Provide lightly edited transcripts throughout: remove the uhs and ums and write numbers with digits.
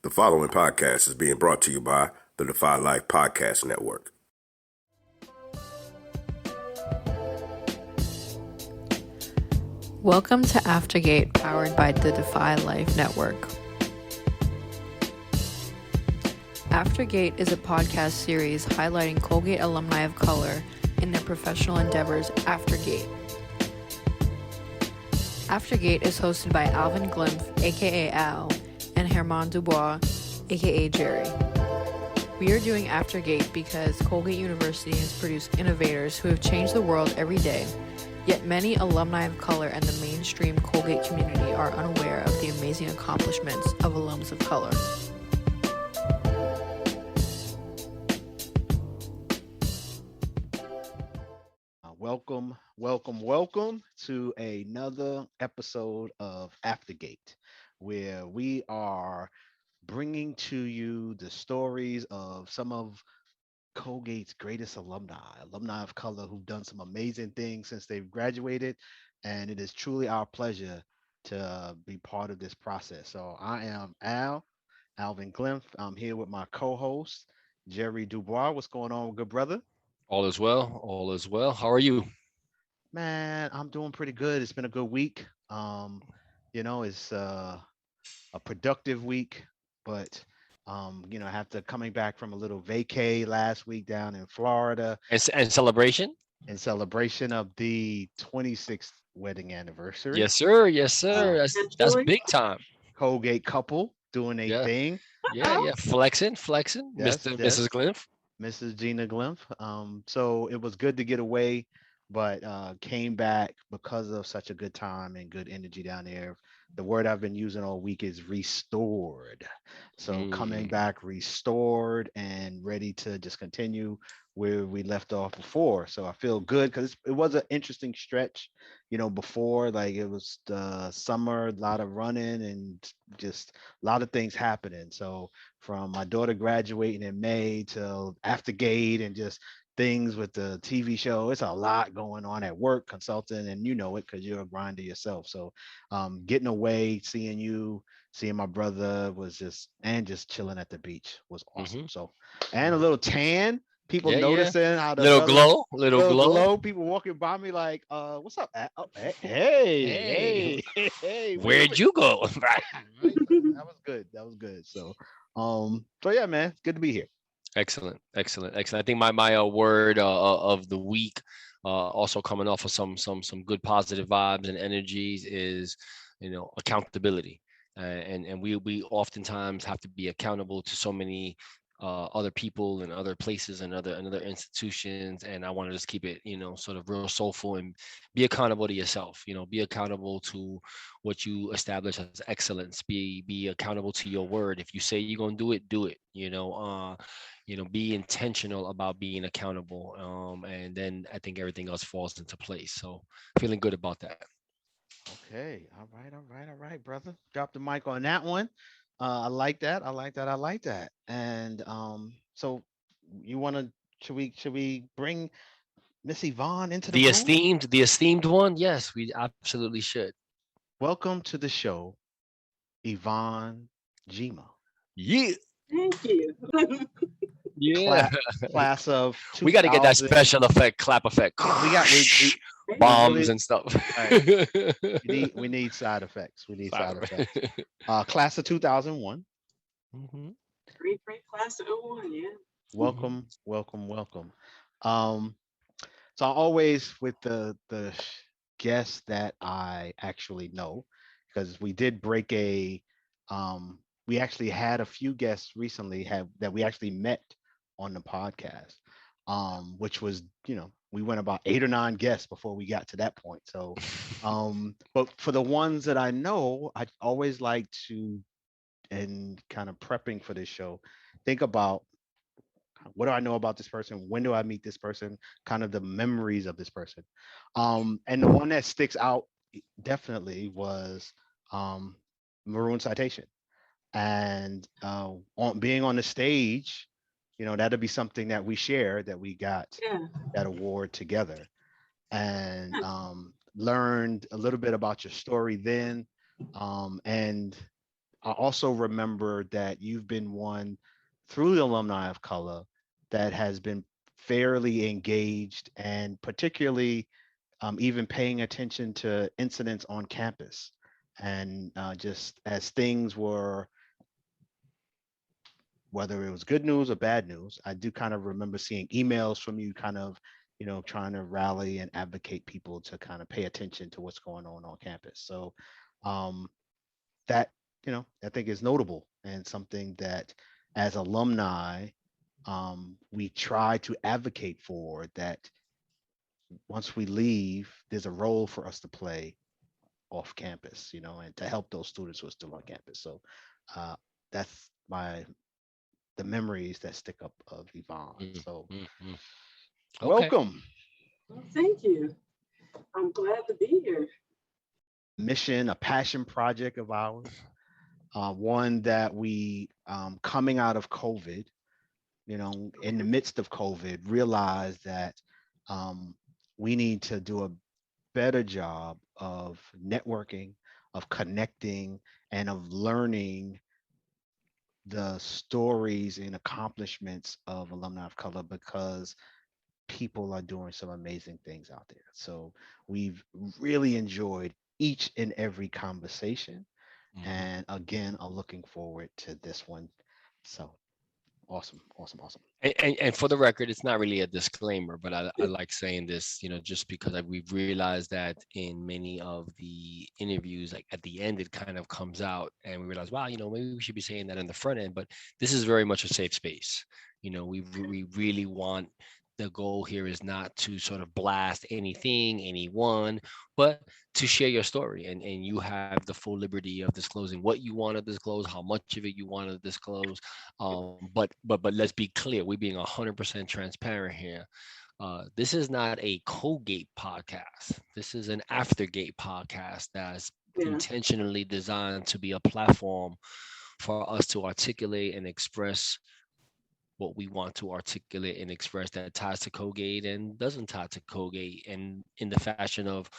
The following podcast is being brought to you by the Defy Life Podcast Network. Welcome to Aftergate, powered by the Defy Life Network. Aftergate is a podcast series highlighting Colgate Alumni of Color in their professional endeavors aftergate. Aftergate is hosted by Alvin Gyimah, aka Al, and Herman Dubois, aka Jerry. We are doing Aftergate because Colgate University has produced innovators who have changed the world every day, yet many alumni of color and the mainstream Colgate community are unaware of the amazing accomplishments of alums of color. Welcome to another episode of Aftergate, where we are bringing to you the stories of some of Colgate's greatest alumni of color who've done some amazing things since they've graduated. And it is truly our pleasure to be part of this process. So I am Alvin Gyimah. I'm here with my co-host, Jerry Dubois. What's going on, good brother? All is well. All is well. How are you? Man, I'm doing pretty good. It's been a good week. It's a productive week, but after coming back from a little vacay last week down in Florida And celebration? in celebration of the 26th wedding anniversary. Yes, sir. Yes, sir. Uh, That's big time. Colgate couple doing a Yeah. thing. Yeah. Flexing. Yes, Mr. yes. Mrs. Glymph. Mrs. Gina Gyimah. So it was good to get away, but came back because of such a good time and good energy down there. The word I've been using all week is restored. So coming back restored and ready to just continue where we left off before. So I feel good because it was an interesting stretch, before, like it was the summer, a lot of running and just a lot of things happening. So from my daughter graduating in May till Aftergate and just things with the TV show. It's a lot going on at work, consulting, and you know it because you're a grinder yourself. So getting away, seeing my brother was just chilling at the beach was awesome. So, and a little tan. People Yeah. noticing how the Little brothers, glow. Little glow. people walking by me like, what's up? Oh, Hey. hey, Where'd you go? Right. Right? That was good. That was good. So yeah, man, it's good to be here. Excellent. I think my word of the week, also coming off of some good positive vibes and energies, is accountability. And we oftentimes have to be accountable to so many other people and other places and other institutions. And I want to just keep it sort of real soulful and be accountable to yourself. Be accountable to what you establish as excellence. Be accountable to your word. If you say you're gonna do it. Be intentional about being accountable, and then I think everything else falls into place. So feeling good about that. Okay. All right, brother. Drop the mic on that one. I like that. I like that. And so you want to should we bring Miss Yvonne into the the room? esteemed the esteemed one, yes, we absolutely should. Welcome to the show, Yvonne Gyimah. Yeah. Thank you. Yeah. Class of We got to get that 2000. special effect, clap effect. We Bombs really- and stuff. we need side effects. We need side Side effects. Class of 2001. Mhm. Great class of '01, yeah. Welcome. Um, so I always with the guests that I actually know, because we did break we actually had a few guests recently that we actually met on the podcast, which was, we went about 8 or 9 guests before we got to that point. So, but for the ones that I know, I always like to, and kind of prepping for this show, think about what do I know about this person? When do I meet this person? Kind of the memories of this person. And the one that sticks out definitely was Maroon Citation. And on being on the stage, that'll be something that we share, that we got Yeah. that award together, and learned a little bit about your story then, and I also remember that you've been one through the Alumni of Color that has been fairly engaged and particularly even paying attention to incidents on campus. And just as things were, whether it was good news or bad news, I do kind of remember seeing emails from you kind of, trying to rally and advocate people to kind of pay attention to what's going on campus. So um, that, I think is notable and something that as alumni, we try to advocate for, that once we leave, there's a role for us to play off campus, and to help those students who are still on campus. So uh, that's the memories that stick up of Yvonne. So Mm. Okay. welcome. Well, thank you. I'm glad to be here. Mission, a passion project of ours, one that we, coming out of COVID, in the midst of COVID, realized that we need to do a better job of networking, of connecting, and of learning the stories and accomplishments of alumni of color, because people are doing some amazing things out there. So we've really enjoyed each and every conversation. And again, I'm looking forward to this one. So awesome, awesome, awesome. And for the record, it's not really a disclaimer, but I like saying this, just because we've realized that in many of the interviews, like at the end, it kind of comes out and we realize, wow, maybe we should be saying that in the front end, but this is very much a safe space. We really want, the goal here is not to sort of blast anything, anyone, but to share your story. And you have the full liberty of disclosing what you want to disclose, how much of it you want to disclose. But let's be clear, we're being 100% transparent here. This is not a Colgate podcast. This is an Aftergate podcast that's Yeah. intentionally designed to be a platform for us to articulate and express what we want to articulate and express that ties to Colgate and doesn't tie to Colgate, and in the fashion of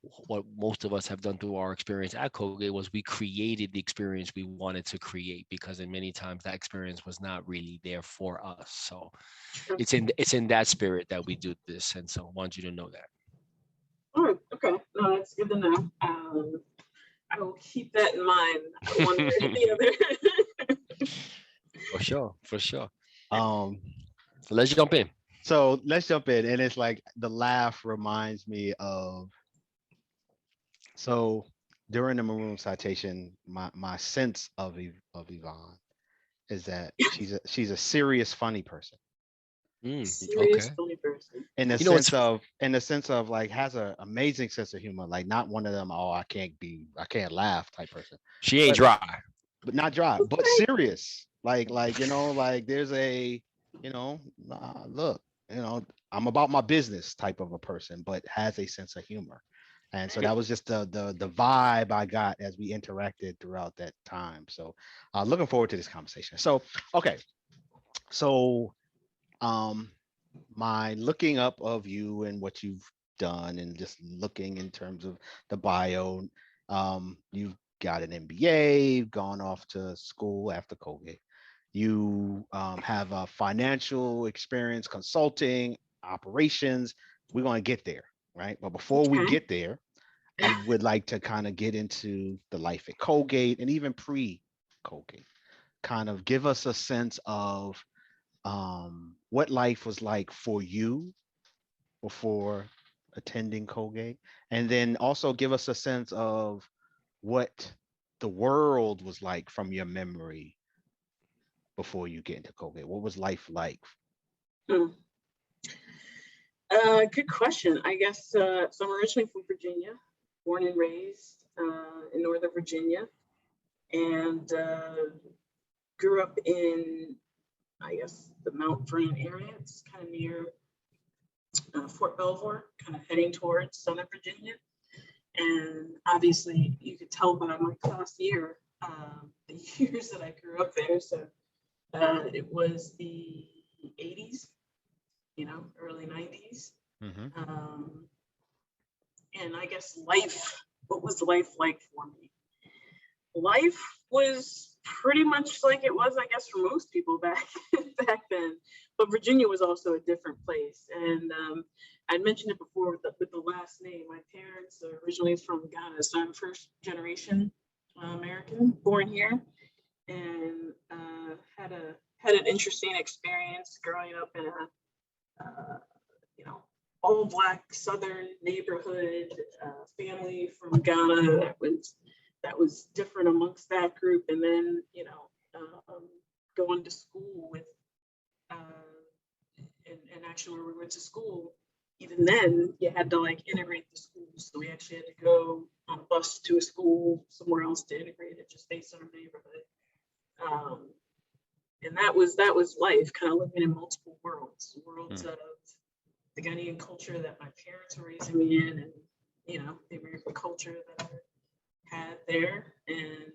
what most of us have done through our experience at Colgate was we created the experience we wanted to create, because in many times that experience was not really there for us. So Sure. it's in that spirit that we do this, and so I want you to know that. All right. Okay. No, that's good to know. I will keep that in mind, one way or the other. For sure. Um, So let's jump in. so let's jump in. And it's like the laugh reminds me of, so during the Maroon citation, my sense of Yvonne is that she's a serious, funny person. Serious, Okay. funny person. In the You know, sense of like has an amazing sense of humor, like not one of them, oh, I can't laugh type person. she ain't But dry. but not dry, but Okay. serious. Like like there's a, look, I'm about my business type of a person, but has a sense of humor. And so that was just the vibe I got as we interacted throughout that time. So looking forward to this conversation. So okay, so my looking up of you and what you've done, and just looking in terms of the bio, you've got an MBA, you've gone off to school after Colgate. You have a financial experience, consulting, operations. We're going to get there, right? But before we Okay. get there, I would like to kind of get into the life at Colgate and even pre-Colgate. Kind of give us a sense of what life was like for you before attending Colgate, and then also give us a sense of what the world was like from your memory before you get into Colgate. What was life like? Hmm. Good question. I guess so. I'm originally from Virginia, born and raised in Northern Virginia, and grew up in, I guess, the Mount Vernon area. It's kind of near Fort Belvoir, kind of heading towards Southern Virginia. And obviously, you could tell by my class year, the years that I grew up there. So it was the 80s, early 90s. And I guess what was life like for me? Life was pretty much like it was, I guess, for most people back then. But Virginia was also a different place. And I'd mentioned it before with the last name. My parents are originally from Ghana, so I'm first generation American, born here, and had an interesting experience growing up in a all Black Southern neighborhood, family from Ghana that was different amongst that group, and then going to school with and actually where we went to school, even then you had to like integrate the schools, so we actually had to go on a bus to a school somewhere else to integrate it just based on our neighborhood, and that was life, kind of living in multiple worlds of the Ghanaian culture that my parents were raising me in, and the American culture that I had there, and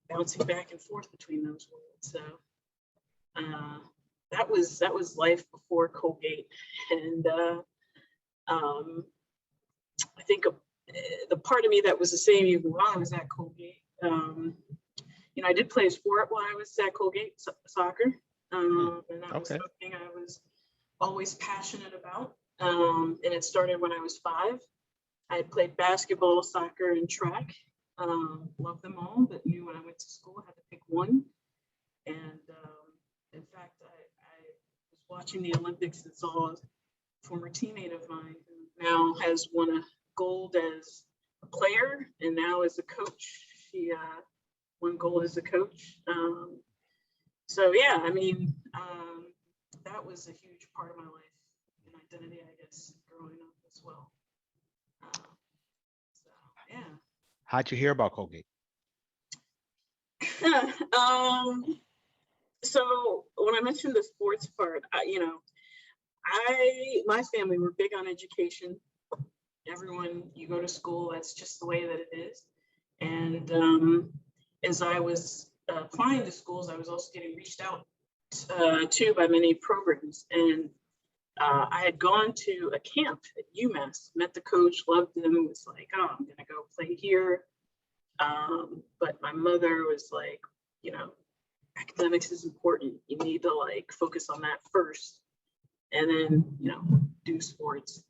bouncing back and forth between those worlds. So that was life before Colgate, and I think the part of me that was the same even while I was at Colgate. I did play a sport while I was at Colgate, soccer, and that was something I was always passionate about. And it started when I was 5. I had played basketball, soccer, and track. Loved them all, but knew when I went to school I had to pick one. And in fact, I was watching the Olympics and saw a former teammate of mine who now has won a gold as a player and now as a coach. She won gold as a coach. So yeah, I mean, that was a huge part of my life and identity, I guess, growing up as well. So yeah. How'd you hear about Colgate? So when I mentioned the sports part, my family were big on education. Everyone, you go to school, that's just the way that it is. And as I was applying to schools, I was also getting reached out to by many programs. And I had gone to a camp at UMass, met the coach, loved him, was like, oh, I'm gonna go play here. But my mother was like, academics is important. You need to like focus on that first and then, do sports.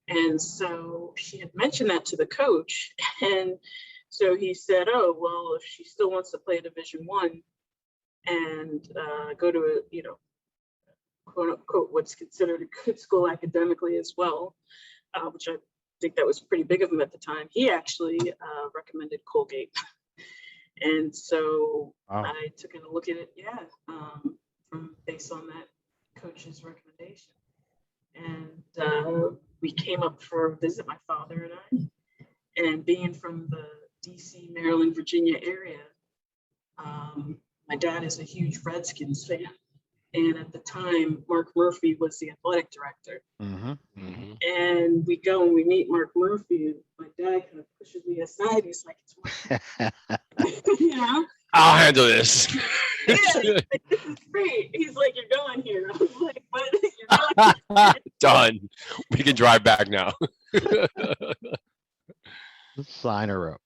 And so she had mentioned that to the coach. And so he said, oh, well, if she still wants to play Division I and go to a, quote unquote, what's considered a good school academically as well, which I think that was pretty big of him at the time. He actually recommended Colgate. And so I took a look at it, from based on that coach's recommendation. And we came up for a visit, my father and I, and being from the DC, Maryland, Virginia area, my dad is a huge Redskins fan. And at the time, Mark Murphy was the athletic director. Mm-hmm. Mm-hmm. And we go and we meet Mark Murphy, and my dad kind of pushes me aside. He's like, it's I'll handle this. Yeah, he's like, this is great. He's like, you're going here. I was like, what? You're going here? Done. We can drive back now. Sign her up.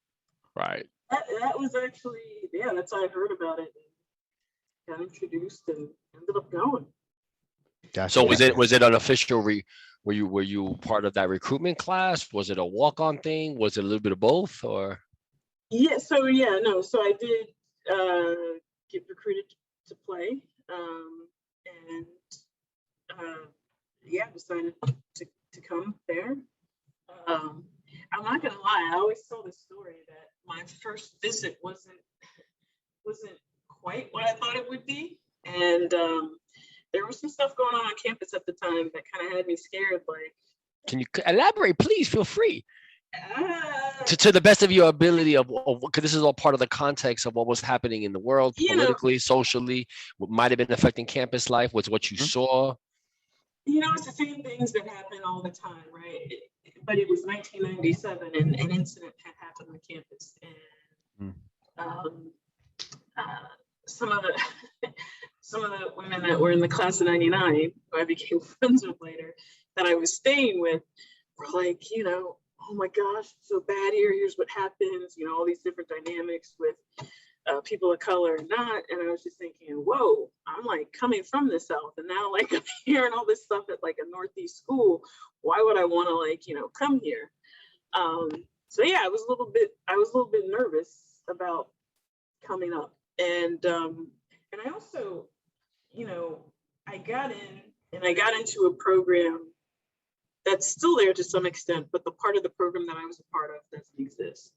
Right. That was actually, that's how I heard about it. Got introduced and ended up going. Gotcha. So was it an official were you part of that recruitment class? Was it a walk-on thing? Was it a little bit of both, or? Yeah, so so I did get recruited to play, and decided to come there. I'm not gonna lie, I always tell this story that my first visit wasn't quite what I thought it would be, and there was some stuff going on campus at the time that kind of had me scared. Like, can you elaborate, please? Feel free. To the best of your ability of because this is all part of the context of what was happening in the world, politically, socially, what might have been affecting campus life, was what you saw. It's the same things that happen all the time, right? But it was 1997 and an incident had happened on campus, and some of the women that were in the class of 99, who I became friends with later, that I was staying with, were like, oh my gosh, it's so bad here. Here's what happens. All these different dynamics with people of color or not. And I was just thinking, whoa, I'm like coming from the South, and now like I'm hearing all this stuff at like a Northeast school. Why would I want to like, you know, come here? So yeah, I was a little bit nervous about coming up. And I also, you know, I got into a program that's still there to some extent, but the part of the program that I was a part of doesn't exist.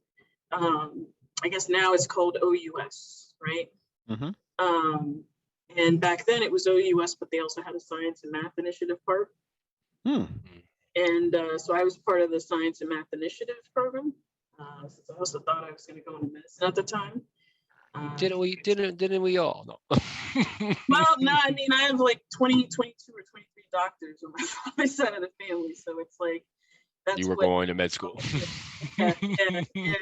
I guess now it's called OUS, right? Mm-hmm. And back then it was OUS, but they also had a science and math initiative part. And so I was part of the science and math initiative program. Since I also thought I was going to go into medicine at the time. Didn't we all? No. Well, no, I mean, I have like 22 or 23 doctors on my side of the family. So it's like, that's you were going to med school. Yeah. So, yeah.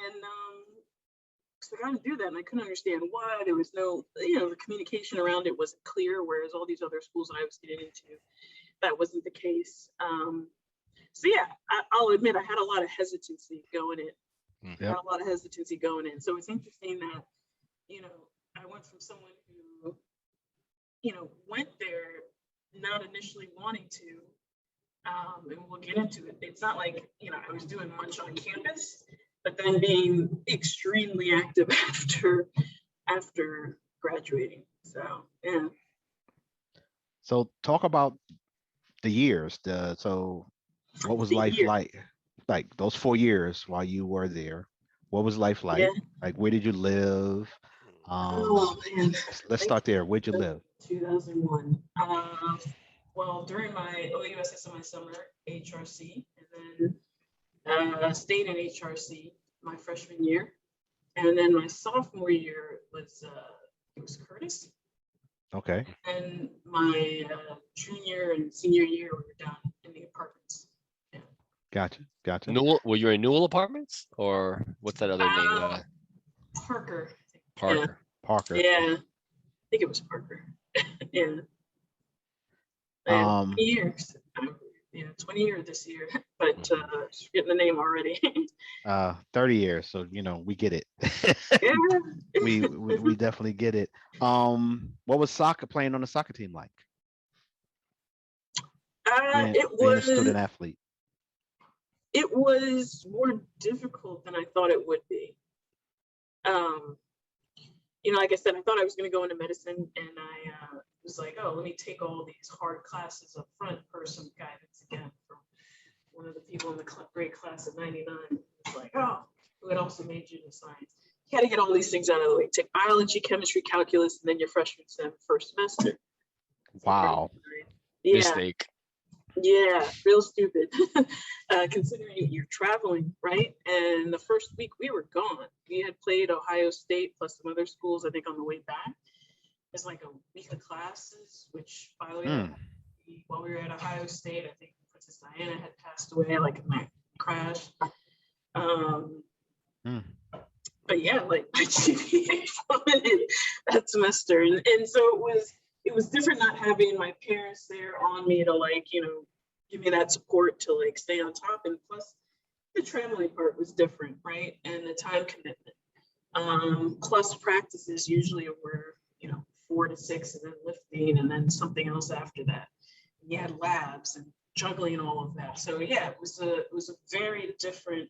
And so I got to do that. And I couldn't understand why. There was no, you know, the communication around it wasn't clear. Whereas all these other schools that I was getting into, that wasn't the case. So yeah, I'll admit I had a lot of hesitancy going in. Yep. I had a lot of hesitancy going in. So it's interesting that, you know, I went from someone who, you know, went there not initially wanting to, and we'll get into it. It's not like, you know, I was doing much on campus, but then being extremely active after graduating. So yeah. So talk about the years. So what was life like those 4 years while you were there? What was life like? Yeah. Like, where did you live? Oh man. Let's start there. Where'd you live? 2001. Well, during my OUSS in my summer, HRC, and then stayed in HRC my freshman year, and then my sophomore year was it was Curtis. Okay. And my junior and senior year we were down in the apartments. Yeah. Gotcha. Newell, were you in Newell Apartments, or what's that other name? Parker. Parker. Parker. Yeah, I think it was Parker. Yeah. 20 years. Yeah, 20 years this year, but forgetting the name already. 30 years. So, you know, we get it. Yeah. we definitely get it. What was playing on the soccer team like? Being a student athlete. It was more difficult than I thought it would be. You know, like I said, I thought I was going to go into medicine, and I was like, oh, let me take all these hard classes up front for some guidance again from one of the people in the grade class of 99. It was like, oh, who had also majored in science. You got to get all these things out of the way. Take biology, chemistry, calculus, and then your freshman sem first semester. Wow. Yeah. Mistake. Yeah, real stupid. Considering you're traveling, right? And the first week we were gone. We had played Ohio State plus some other schools, I think, on the way back. It's like a week of classes, which, by the way, while we were at Ohio State, I think Princess Diana had passed away, like in that crash. But yeah, like my GPA plummeted that semester, and so it was different not having my parents there on me to, like, you know, give me that support to like stay on top, and plus the traveling part was different, right? And the time commitment. Plus practices usually were, you know, 4 to 6, and then lifting, and then something else after that. And you had labs and juggling all of that. So yeah, it was a very different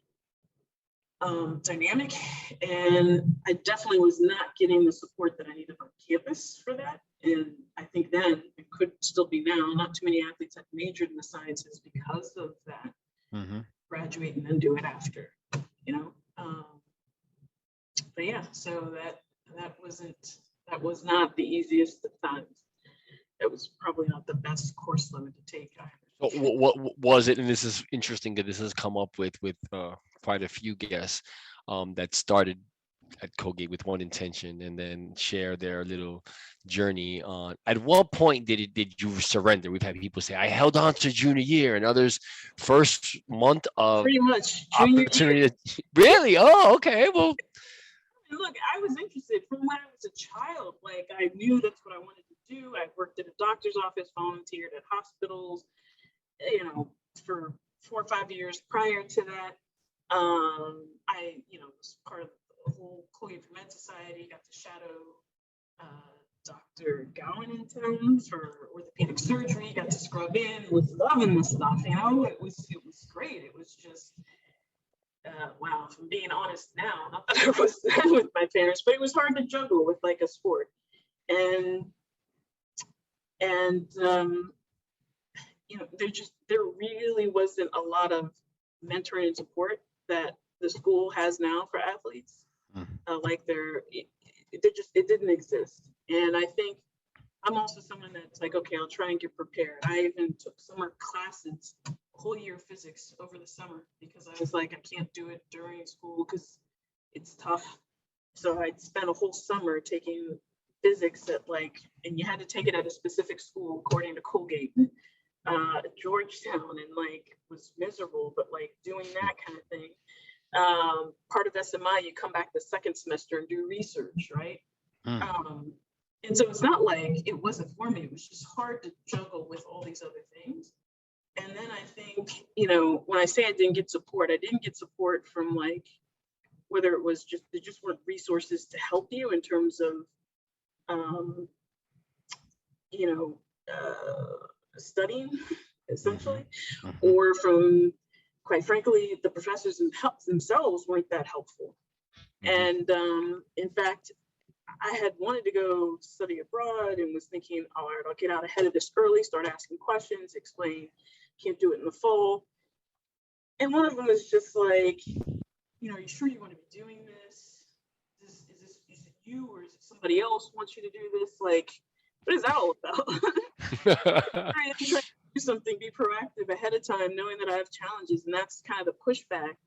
dynamic, and I definitely was not getting the support that I needed on campus for that. And I think then, it could still be now, not too many athletes have majored in the sciences because of that. Graduate and then do it after, you know. But yeah, so that was not the easiest of times. It was probably not the best course load to take either. So what was it? And this is interesting that this has come up with quite a few guests that started at Colgate with one intention and then share their little journey on. At what point did you surrender? We've had people say, I held on to junior year, and others first month of pretty much junior year. Really? Oh, okay. Well, look, I was interested from when I was a child. Like, I knew that's what I wanted to do. I worked at a doctor's office, volunteered at hospitals, you know, for 4 or 5 years prior to that. I, you know, was part of whole Colgate for Med Society, got to shadow Dr. Gowan in town for orthopedic surgery, got to scrub in, was loving the stuff, you know, it was great. It was just, wow, if I'm being honest now, not that I was with my parents, but it was hard to juggle with like a sport. And you know, there really wasn't a lot of mentoring and support that the school has now for athletes. It didn't exist. And I think I'm also someone that's like, okay, I'll try and get prepared. I even took summer classes, a whole year of physics over the summer, because I was like, I can't do it during school because it's tough. So I'd spent a whole summer taking physics and you had to take it at a specific school according to Colgate, Georgetown, and like was miserable, but like doing that kind of thing. Part of SMI, you come back the second semester and do research, right? And so it's not like it wasn't for me, it was just hard to juggle with all these other things. And then I think, you know, when I say I didn't get support from like, whether it was there just weren't resources to help you in terms of, studying, essentially, or from, quite frankly, the professors themselves weren't that helpful. And in fact, I had wanted to go study abroad and was thinking, all right, I'll get out ahead of this early, start asking questions, explain, can't do it in the fall. And one of them is just like, you know, are you sure you want to be doing this? Is it you, or is it somebody else wants you to do this? Like, what is that all about? Trying to do something, be proactive ahead of time, knowing that I have challenges, and that's kind of the pushback.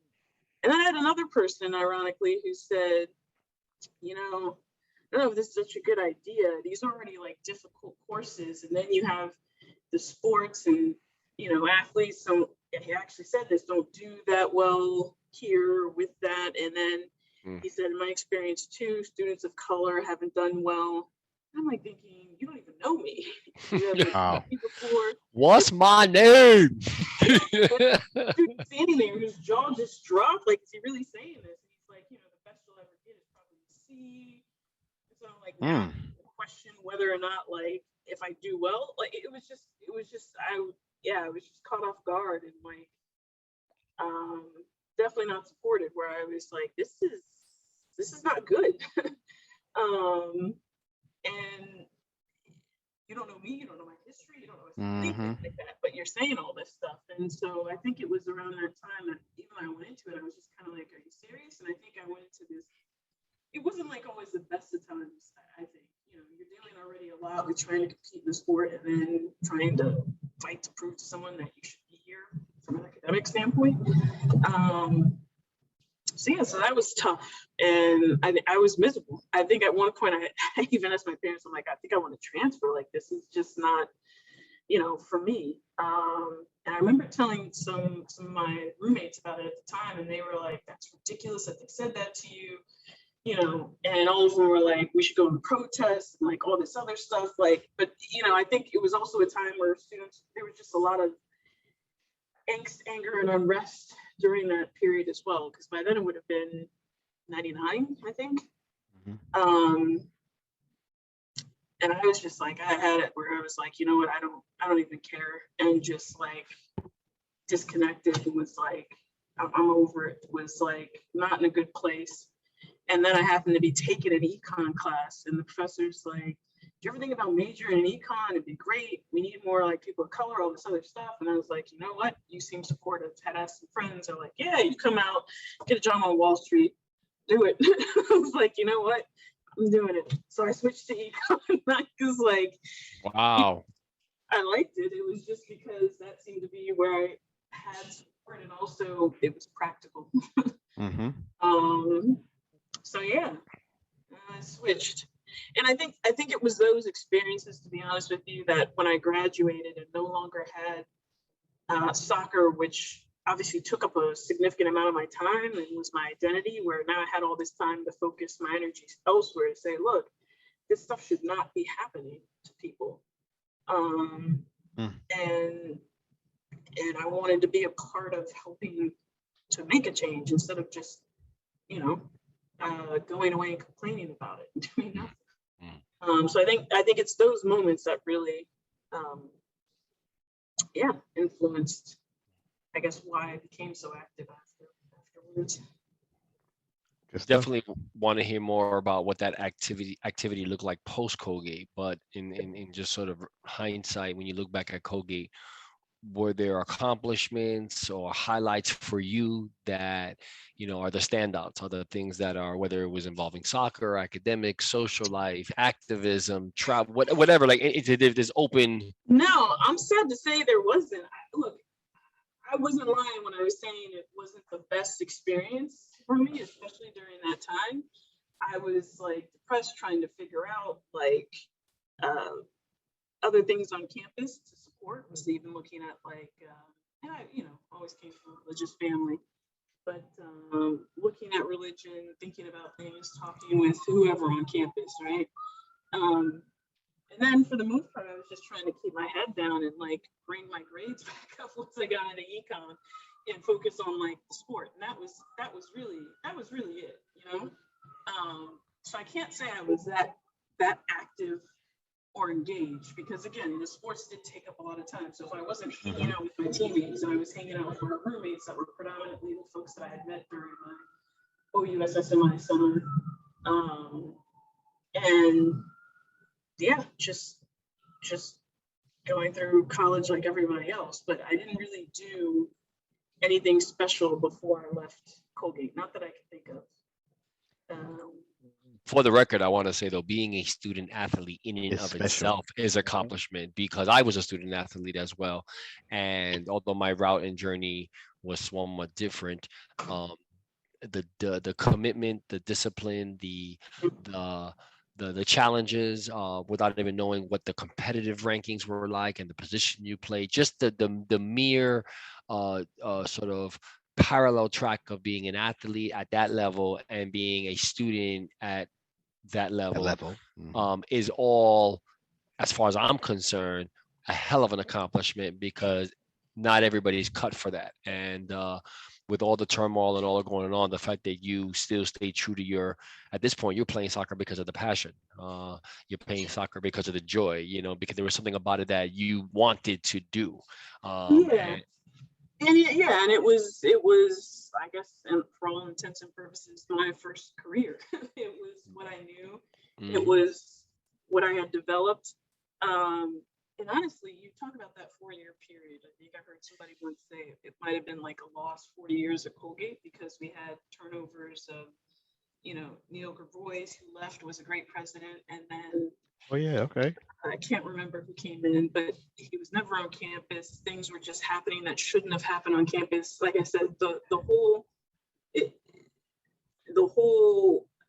And then I had another person, ironically, who said, you know, I don't know if this is such a good idea. These are already like difficult courses, and then you have the sports and, you know, athletes. So he actually said this, don't do that well here with that. And then he said, in my experience too, students of color haven't done well. I'm like thinking, you don't even know me. You haven't Wow. met me before. What's my name? Student standing there, his jaw just dropped. Like, is he really saying this? And he's like, you know, the best you'll ever get is probably C. So I'm like, now I question whether or not, like, if I do well. Like, I was just caught off guard, and like, definitely not supported. Where I was like, this is not good. And you don't know me, you don't know my history, you don't know anything like that, but you're saying all this stuff. And so I think it was around that time that even when I went into it, I was just kind of like, are you serious? And I think I went into this, it wasn't like always the best of times. I think, you know, you're dealing already a lot with trying to compete in the sport and then trying to fight to prove to someone that you should be here from an academic standpoint. So that was tough, and I was miserable. I think at one point I even asked my parents, I'm like, I think I want to transfer. Like, this is just not, you know, for me. And I remember telling some of my roommates about it at the time, and they were like, that's ridiculous that they said that to you, you know. And all of them were like, we should go and protest and like all this other stuff. Like, but you know, I think it was also a time where students, there was just a lot of angst, anger, and unrest during that period as well, because by then it would have been 99, I think. And I was just like, I had it where I was like, you know what, I don't even care, and just like disconnected, and was like, I'm over it, was like not in a good place. And then I happened to be taking an econ class, and the professor's like, do you ever think about majoring in econ? It'd be great. We need more like people of color, all this other stuff. And I was like, you know what? You seem supportive. Had asked some friends, they're like, yeah, you come out, get a job on Wall Street, do it. I was like, you know what? I'm doing it. So I switched to econ, not because like, Wow. I liked it. It was just because that seemed to be where I had support, and also it was practical. So yeah, I switched. And I think it was those experiences, to be honest with you, that when I graduated and no longer had soccer, which obviously took up a significant amount of my time and was my identity, where now I had all this time to focus my energies elsewhere to say, look, this stuff should not be happening to people. And I wanted to be a part of helping to make a change instead of just, you know, going away and complaining about it and doing nothing. Mm. So I think it's those moments that really, influenced, I guess, why I became so active afterwards. Good stuff. Definitely want to hear more about what that activity looked like post Colgate, but in just sort of hindsight, when you look back at Colgate, were there accomplishments or highlights for you that, you know, are the standouts, are the things that are, whether it was involving soccer, academics, social life, activism, travel, whatever, like there's open. No, I'm sad to say there wasn't. Look, I wasn't lying when I was saying it wasn't the best experience for me, especially during that time. I was like depressed, trying to figure out like other things on campus to support. Was even looking at like, and I, always came from a religious family, but looking at religion, thinking about things, talking with whoever on campus, right? And then for the most part, I was just trying to keep my head down and like bring my grades back up once I got into econ and focus on like the sport. And that was really it, So I can't say I was that active or engaged, because again, the sports did take up a lot of time. So if I wasn't hanging out with my teammates and I was hanging out with my roommates that were predominantly the folks that I had met during my OUSSMI summer, and yeah, just going through college like everybody else. But I didn't really do anything special before I left Colgate, not that I can think of. For the record, I want to say though, being a student athlete in and of itself is accomplishment, because I was a student athlete as well. And although my route and journey was somewhat different, the commitment, the discipline, the challenges, without even knowing what the competitive rankings were like and the position you played, just the mere sort of parallel track of being an athlete at that level and being a student at that level, is all, as far as I'm concerned, a hell of an accomplishment, because not everybody's cut for that. And with all the turmoil and all going on, the fact that you still stay true to at this point, you're playing soccer because of the passion. You're playing soccer because of the joy, because there was something about it that you wanted to do. And it was, I guess, and for all intents and purposes, my first career. It was what I knew. Mm-hmm. It was what I had developed. And honestly, you talk about that 4-year period. I think I heard somebody once say it might have been like a lost 40 years at Colgate, because we had turnovers of, Neil Gravois, who left, was a great president, and then I can't remember who came in, but he was never on campus. Things were just happening that shouldn't have happened on campus. Like I said, the whole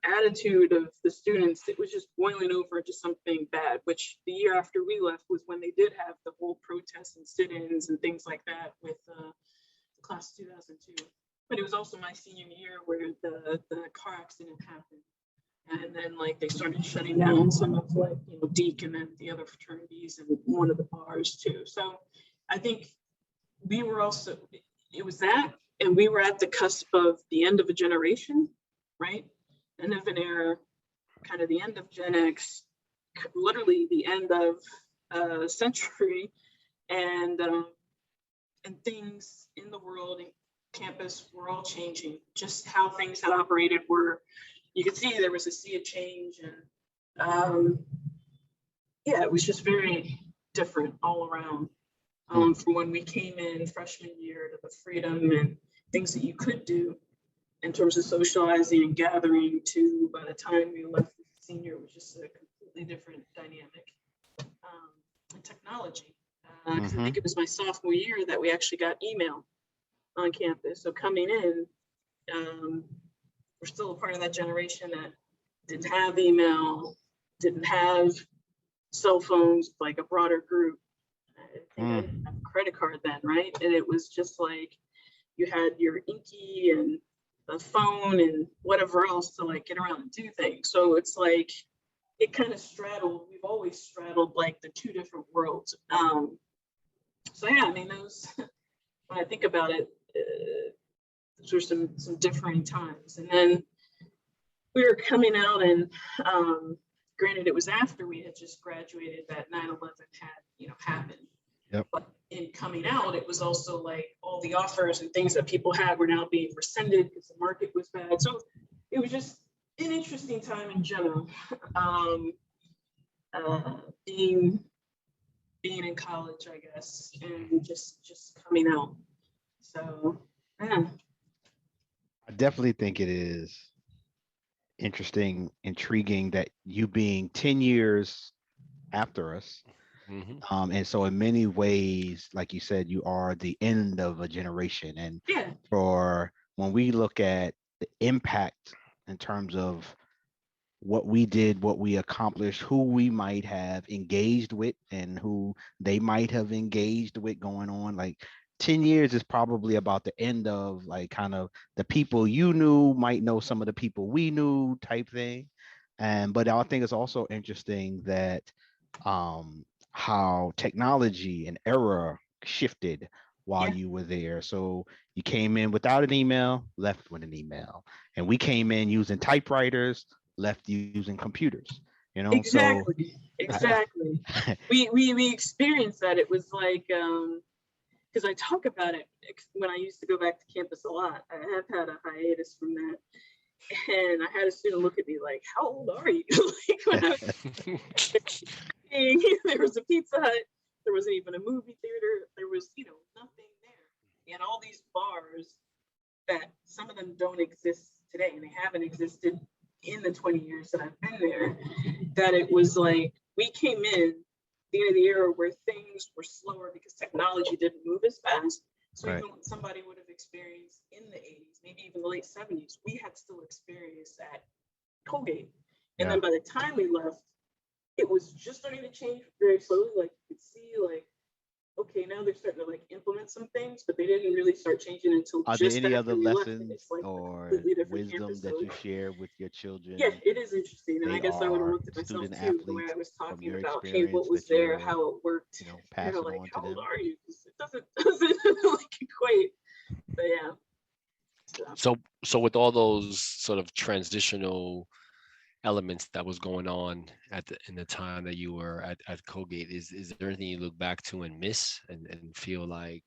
attitude of the students, it was just boiling over into something bad, which the year after we left was when they did have the whole protests and sit-ins and things like that with the class of 2002. But it was also my senior year where the car accident happened. And then like they started shutting down some of like, Deke and then the other fraternities and one of the bars too. So I think we were also, it was that, and we were at the cusp of the end of a generation, right? End of an era, kind of the end of Gen X, literally the end of a century, and things in the world and campus were all changing. Just how things had operated were, you could see there was a sea of change, and it was just very different all around. From when we came in freshman year, to the freedom and things that you could do in terms of socializing and gathering, to by the time we left senior, it was just a completely different dynamic. And technology, because I think it was my sophomore year that we actually got email on campus. So coming in, we're still a part of that generation that didn't have email, didn't have cell phones, like a broader group. I didn't have a credit card then, right? And it was just like you had your Inky and the phone and whatever else to like get around and do things. So it's like it kind of straddled. We've always straddled like the two different worlds. So yeah, I mean, those, when I think about it, those were some differing times. And then we were coming out, and granted, it was after we had just graduated that 9/11 had, happened. Yep. But in coming out, it was also like all the offers and things that people had were now being rescinded because the market was bad. So it was just an interesting time in general. Being in college, I guess, and just coming out. So yeah. I definitely think it is interesting, intriguing that you being 10 years after us. And so in many ways, like you said, you are the end of a generation. And Yeah. for when we look at the impact in terms of what we did, what we accomplished, who we might have engaged with, and who they might have engaged with going on, like 10 years is probably about the end of like kind of the people you knew might know some of the people we knew type thing. But I think it's also interesting that how technology and era shifted while you were there. So you came in without an email, left with an email, and we came in using typewriters, left using computers. Exactly. We experienced that. It was like because I talk about it when I used to go back to campus a lot. I have had a hiatus from that. And I had a student look at me like, "How old are you?" Like when I was there was a Pizza Hut, there wasn't even a movie theater, there was, nothing there. And all these bars that some of them don't exist today, and they haven't existed in the 20 years that I've been there, that it was like we came in the end of the era where things were slower because technology didn't move as fast. So even what somebody would have experienced in the 80s, maybe even the late 70s, we had still experienced at Colgate. And then by the time we left, it was just starting to change very slowly. Like you could see, like, okay, now they're starting to like implement some things, but they didn't really start changing until Are just there any after other we left. lessons It's like or wisdom campus, that you share with your children? Yeah, it is interesting. And I They guess I would have are looked at myself student too, the way I athletes was from talking your about, hey, what experience was that there, you're, how it worked. passing Like, on to how them. old are you? 'Cause it doesn't like equate. But yeah. So with all those sort of transitional elements that was going on in the time that you were at Colgate, is there anything you look back to and miss and feel like,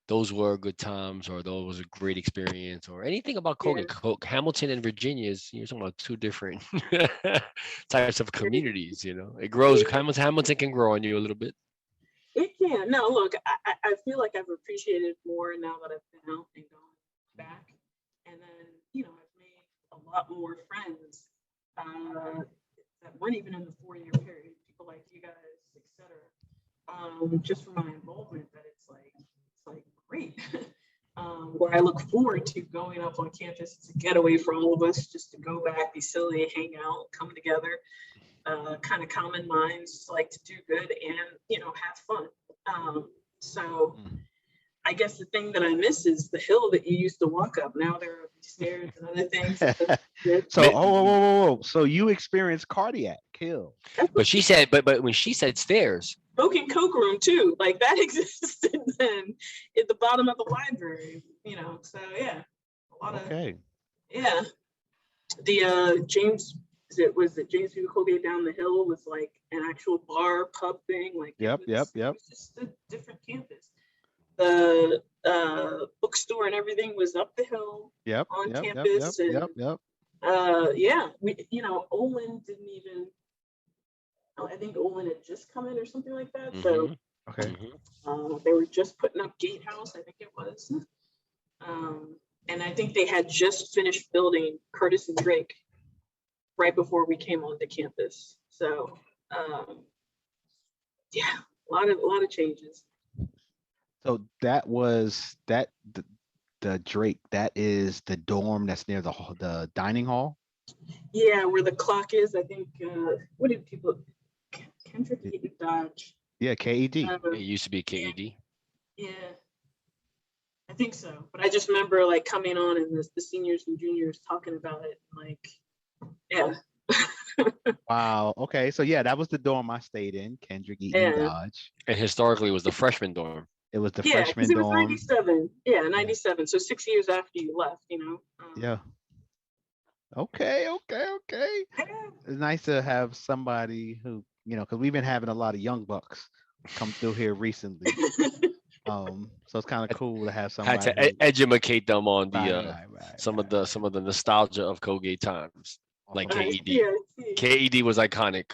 those were good times, or those was a great experience, or anything about Colgate? Hamilton and Virginia you're talking about two different types of communities. It grows. Hamilton can grow on you a little bit. It can. No, look, I feel like I've appreciated more now that I've been out and gone back. And then, I've made a lot more friends that weren't even in the 4-year period. People like you guys, etc. Just from my involvement, that it's like great. Where I look forward to going up on campus. It's a getaway for all of us, just to go back, be silly, hang out, come together. Kind of common minds like to do good and have fun. So I guess the thing that I miss is the hill that you used to walk up. Now there are stairs and other things. So so you experienced cardiac kill. But she said, but when she said stairs, Smoking Coke room too, like that existed then at the bottom of the library. So yeah, a lot of the James. Was it James B. Colgate down the hill was like an actual bar pub thing. Like Yep. It was just a different campus. The bookstore and everything was up the hill on campus. Olin didn't even. I think Olin had just come in or something like that. So they were just putting up Gatehouse, I think it was. And I think they had just finished building Curtis and Drake right before we came onto campus. So a lot of changes. So that was the Drake, that is the dorm that's near the dining hall? Yeah, where the clock is, I think. What did people, Kendrick Eaton Dodge? Yeah, KED. It used to be KED. Yeah, I think so. But I just remember like coming on and the seniors and juniors talking about it, like, yeah. Wow. Okay. So yeah, that was the dorm I stayed in, Kendrick Eaton Dodge. And historically, it was the freshman dorm. It was the freshman dorm. It was 97. Yeah, 97. So 6 years after you left, Yeah. Okay. Yeah. It's nice to have somebody who, because we've been having a lot of young bucks come through here recently. So it's kind of cool to have Had somebody to who, educate them on the right. some of the nostalgia of Colgate times, like Also, I KED. see, I see. KED was iconic.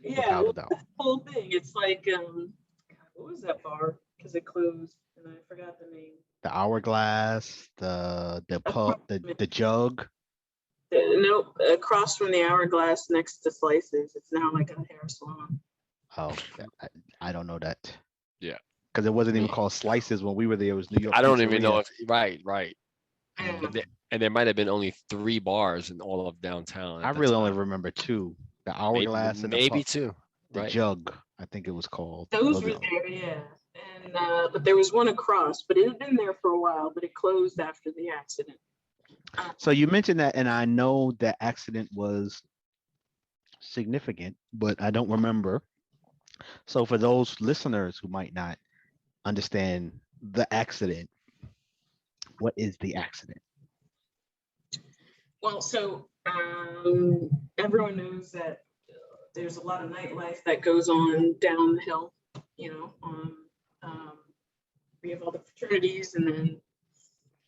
Yeah, without a well, doubt. that's the whole thing. It's like, God, what was that bar? Because it closed and I forgot the name. The hourglass, the pup, Across the jug. Nope, across from the Hourglass next to Slices. It's now like a hair salon. Oh, I don't know that. Yeah. Because it wasn't even Me. called Slices when we were there. It was New York I don't even know Pizzeria. if right. Yeah. And there might have been only 3 bars in all of downtown I at that really only time. remember 2: the Maybe, hourglass and the maybe pup. 2, The right? jug, I think it was called. Those Those were are- there, yeah. And but there was one across, but it had been there for a while, but it closed after the accident. So you mentioned that, and I know that accident was significant, but I don't remember. So for those listeners who might not understand the accident, what is the accident? Well, so everyone knows that there's a lot of nightlife that goes on down the hill, um, we have all the fraternities and then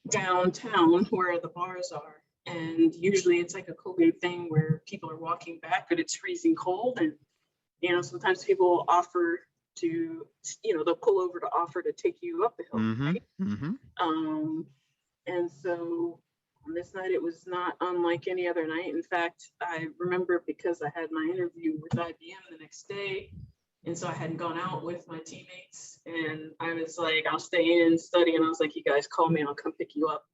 downtown where the bars are. And usually it's like a Colgate thing where people are walking back, but it's freezing cold. And, sometimes people offer to, they'll pull over to offer to take you up the hill. Mm-hmm. Right? Mm-hmm. And so on this night, it was not unlike any other night. In fact, I remember because I had my interview with IBM the next day. And so I hadn't gone out with my teammates. And I was like, I'll stay in, study. And I was like, you guys call me and I'll come pick you up,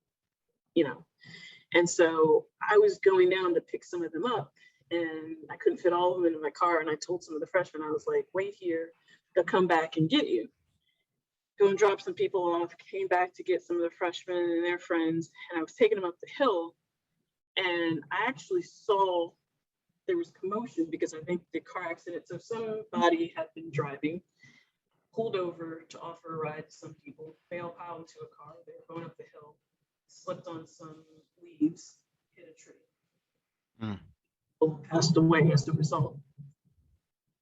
And so I was going down to pick some of them up. And I couldn't fit all of them into my car. And I told some of the freshmen, I was like, wait here, they'll come back and get you. Go and drop some people off, came back to get some of the freshmen and their friends, and I was taking them up the hill. And I actually saw there was commotion because I think the car accident. So somebody had been driving, pulled over to offer a ride to some people. They all piled into a car. They were going up the hill, slipped on some leaves, hit a tree. People passed away as a result. I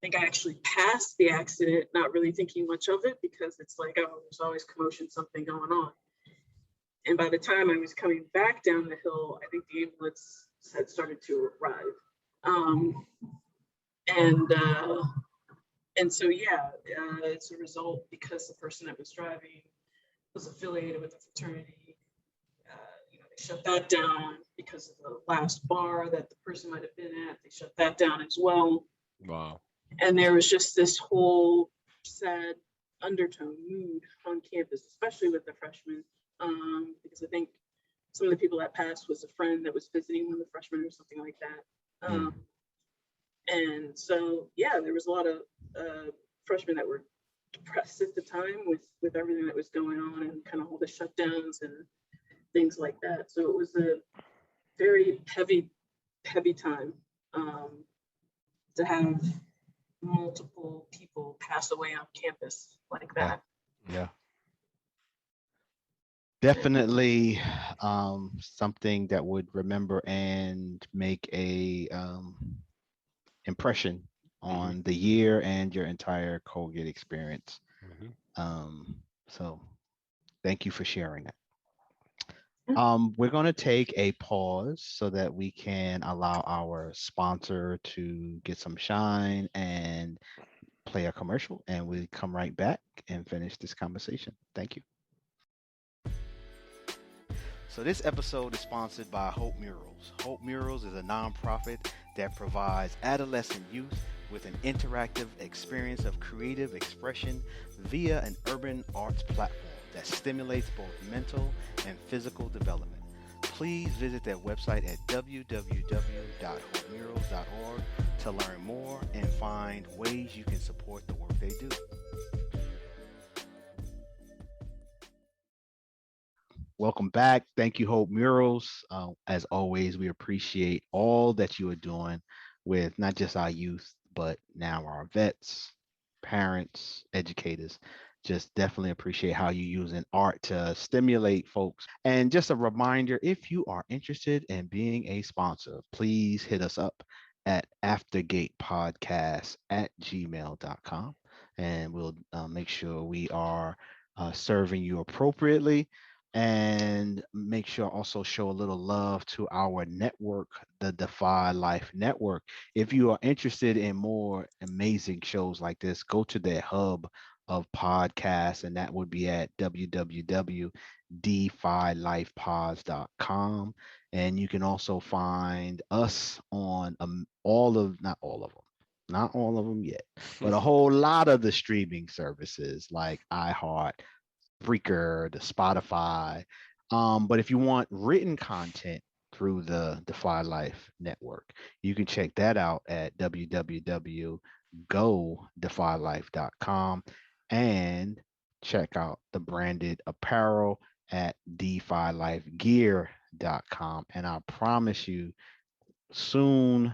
think I actually passed the accident, not really thinking much of it because it's like, oh, there's always commotion, something going on. And by the time I was coming back down the hill, I think the ambulance had started to arrive. And so, yeah, as a result, because the person that was driving was affiliated with the fraternity, they shut that down because of the last bar that the person might have been at. They shut that down as well. Wow. And there was just this whole sad undertone mood on campus, especially with the freshmen, because I think some of the people that passed was a friend that was visiting one of the freshmen or something like that. And so, yeah, there was a lot of freshmen that were depressed at the time with everything that was going on and kind of all the shutdowns and things like that. So it was a very heavy time to have multiple people pass away on campus like that. Yeah. Definitely something that would remember and make a impression on the year and your entire Colgate experience. So thank you for sharing that. We're going to take a pause so that we can allow our sponsor to get some shine and play a commercial, and we come right back and finish this conversation. Thank you. So this episode is sponsored by Hope Murals. Hope Murals is a nonprofit that provides adolescent youth with an interactive experience of creative expression via an urban arts platform that stimulates both mental and physical development. Please visit their website at www.hopemurals.org to learn more and find ways you can support the work they do. Welcome back. Thank you, Hope Murals. As always, we appreciate all that you are doing with not just our youth, but now our vets, parents, educators, just definitely appreciate how you using art to stimulate folks. And just a reminder, if you are interested in being a sponsor, please hit us up at aftergatepodcast@gmail.com, and we'll make sure we are serving you appropriately, and make sure also show a little love to our network, the Defy Life Network. If you are interested in more amazing shows like this, go to their hub of podcasts, and that would be at www.defylifepods.com. And you can also find us on not all of them yet, but a whole lot of the streaming services like iHeart, Breaker, the Spotify. But if you want written content through the Fly Life Network, you can check that out at www.godefylife.com, and check out the branded apparel at defylifegear.com. And I promise you, soon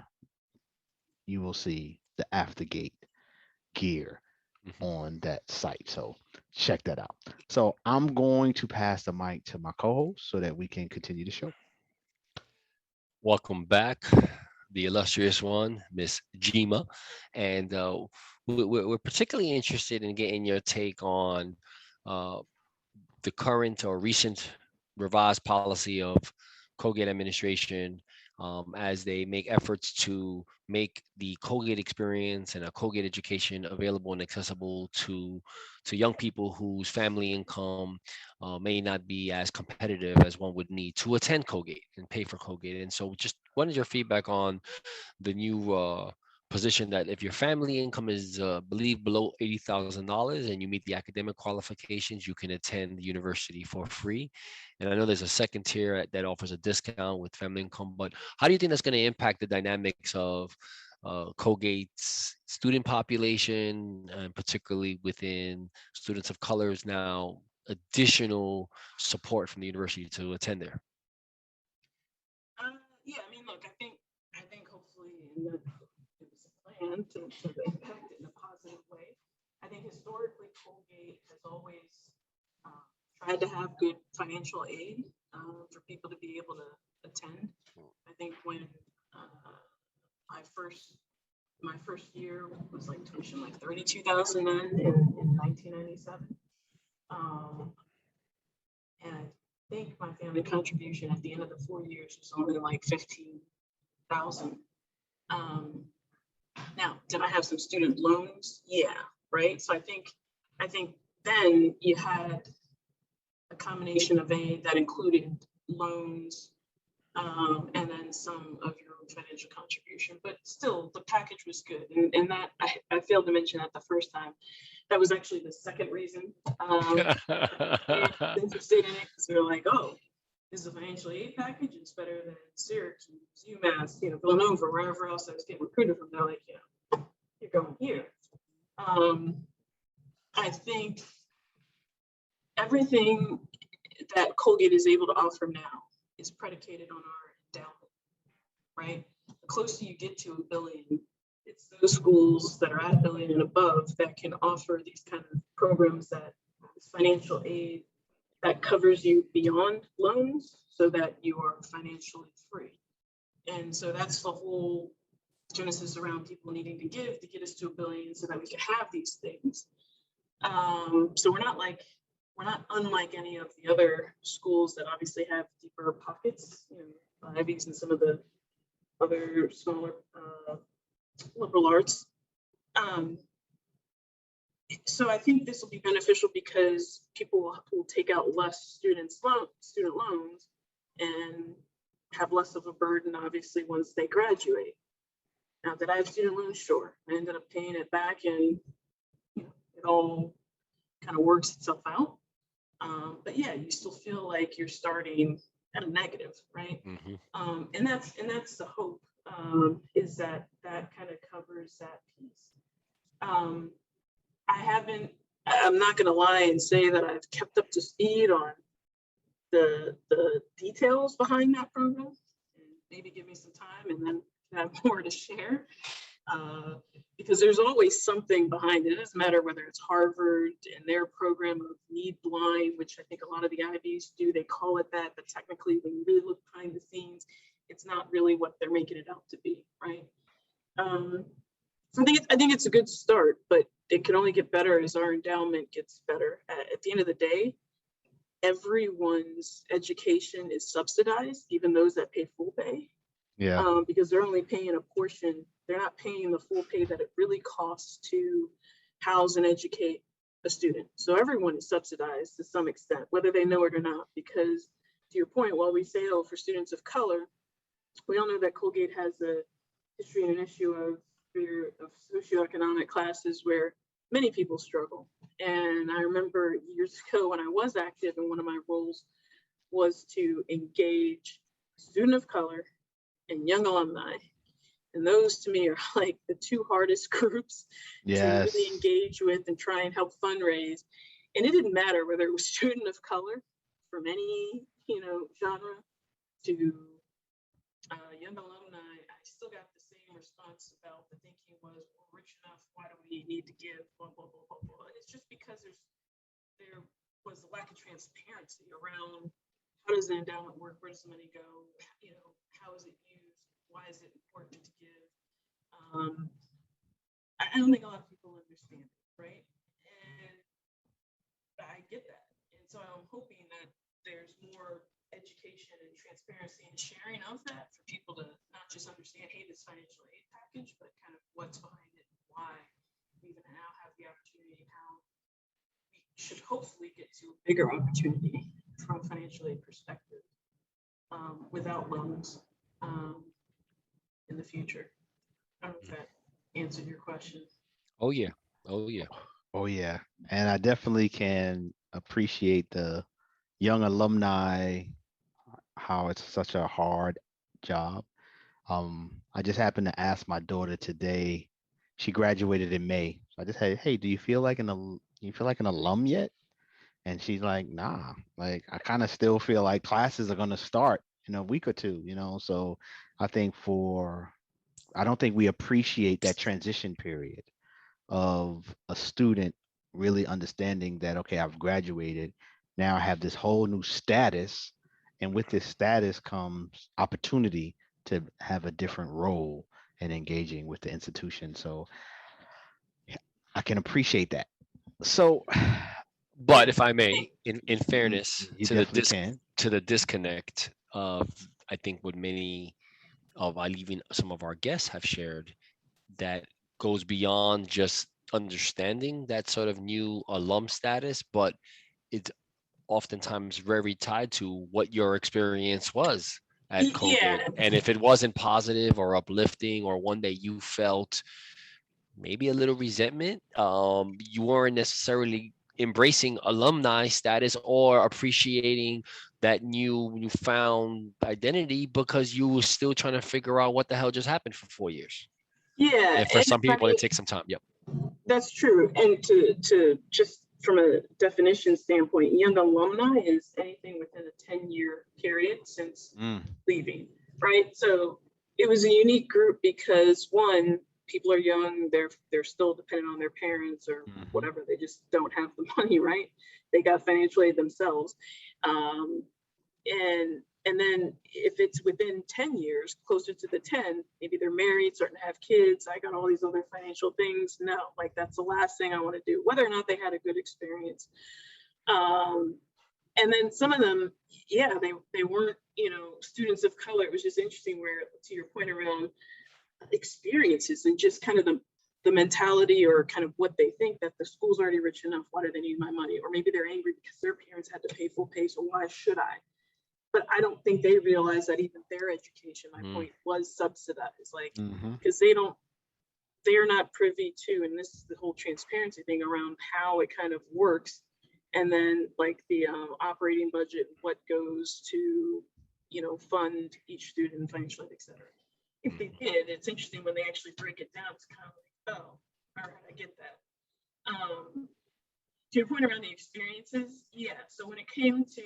you will see the Aftergate gear on that site. So check that out. So I'm going to pass the mic to my co-host so that we can continue the show. Welcome back, the illustrious one, Miss Gyimah. And we're particularly interested in getting your take on the current or recent revised policy of Colgate administration, as they make efforts to make the Colgate experience and a Colgate education available and accessible to young people whose family income may not be as competitive as one would need to attend Colgate and pay for Colgate. And so just what is your feedback on the new position that if your family income is believe below $80,000 and you meet the academic qualifications, you can attend the university for free? And I know there's a second tier that offers a discount with family income, but how do you think that's going to impact the dynamics of Colgate's student population, and particularly within students of colors now additional support from the university to attend there? Yeah, I mean, look, I think hopefully it was a plan to impact it in a positive way. I think historically Colgate has always tried to have good financial aid for people to be able to attend. I think when my first year was like tuition like $32,000 in 1997, and I think my family contribution at the end of the 4 years was only like $15,000. Now, did I have some student loans? Yeah, right. So I think then you had a combination of aid that included loans, and then some of your own financial contribution. But still, the package was good, and that I failed to mention that the first time. That was actually the second reason I was interested in it, because we were like, oh, this is a financial aid package. It's better than Syracuse, UMass, Villanova, wherever else I was getting recruited from. They're like, you're going here. I think everything that Colgate is able to offer now is predicated on our endowment, right? The closer you get to $1 billion, it's those schools that are at $1 billion and above that can offer these kind of programs, that this financial aid that covers you beyond loans so that you are financially free. And so that's the whole genesis around people needing to give to get us to $1 billion so that we can have these things. So we're not unlike any of the other schools that obviously have deeper pockets, Ivies and some of the other smaller liberal arts. So I think this will be beneficial because people will take out less student loans and have less of a burden, obviously, once they graduate. Now, did I have student loans? Sure. I ended up paying it back, and it all kind of works itself out. But yeah, you still feel like you're starting at a negative, right? Mm-hmm. And that's the hope, is that kind of covers that piece. I'm not going to lie and say that I've kept up to speed on the details behind that program, and maybe give me some time and then have more to share. Because there's always something behind it. It doesn't matter whether it's Harvard and their program of need blind, which I think a lot of the Ivies do, they call it that, but technically when you really look behind the scenes, it's not really what they're making it out to be, right? So I think it's a good start, but it can only get better as our endowment gets better. At the end of the day, everyone's education is subsidized, even those that pay full pay. Yeah. Because they're only paying a portion. They're not paying the full pay that it really costs to house and educate a student. So everyone is subsidized to some extent, whether they know it or not, because to your point, while we say, oh, for students of color, we all know that Colgate has a history and an issue of socioeconomic classes where many people struggle. And I remember years ago when I was active, and one of my roles was to engage student of color and young alumni. And those to me are like the two hardest groups to really engage with and try and help fundraise. And it didn't matter whether it was student of color from any, genre to young alumni. I still got the same response about the thinking was, well, rich enough, why do we need to give, blah, blah, blah, blah, blah. And it's just because there was a lack of transparency around how does the endowment work, where does the money go, how is it used, why is it important to give? I don't think a lot of people understand it, right? And I get that. And so I'm hoping that there's more education and transparency and sharing of that for people to not just understand, hey, this financial aid package, but kind of what's behind it, and why we even now have the opportunity, how we should hopefully get to a bigger opportunity from a financial aid perspective without loans in the future. I don't know if that answered your question. Oh yeah. Oh yeah. And I definitely can appreciate the young alumni, how it's such a hard job. I just happened to ask my daughter today. She graduated in May. So I just said, hey, do you feel like an alum yet? And she's like, nah, like I kind of still feel like classes are gonna start in a week or two, So I don't think we appreciate that transition period of a student really understanding that, okay, I've graduated. Now I have this whole new status. And with this status comes opportunity to have a different role in engaging with the institution. So I can appreciate that. So, but if I may, in fairness you to the disconnect of, I think what many of even some of our guests have shared, that goes beyond just understanding that sort of new alum status, but it's oftentimes very tied to what your experience was at Colgate. Yeah. And if it wasn't positive or uplifting, or one day you felt maybe a little resentment, you weren't necessarily embracing alumni status or appreciating that newfound identity because you were still trying to figure out what the hell just happened for 4 years. Yeah. And for some people, it takes some time. Yep. That's true. And to just from a definition standpoint, young alumni is anything within a 10-year period since leaving, right? So it was a unique group because, one, people are young, they're still dependent on their parents or whatever, they just don't have the money, right? They got financial aid themselves. And then if it's within 10 years, closer to the 10, maybe they're married, starting to have kids, I got all these other financial things. No, like that's the last thing I want to do, whether or not they had a good experience. And then some of them, yeah, they weren't, students of color. It was just interesting where, to your point around experiences and just kind of the mentality or kind of what they think that the school's already rich enough, why do they need my money? Or maybe they're angry because their parents had to pay full pay, so why should I? But I don't think they realize that even their education, my point, was subsidized, like, because they're not privy to, and this is the whole transparency thing around how it kind of works. And then like the operating budget, what goes to, fund each student financially, et cetera. If they did, it's interesting when they actually break it down, it's kind of like, oh, all right, I get that. To your point around the experiences, yeah. So when it came to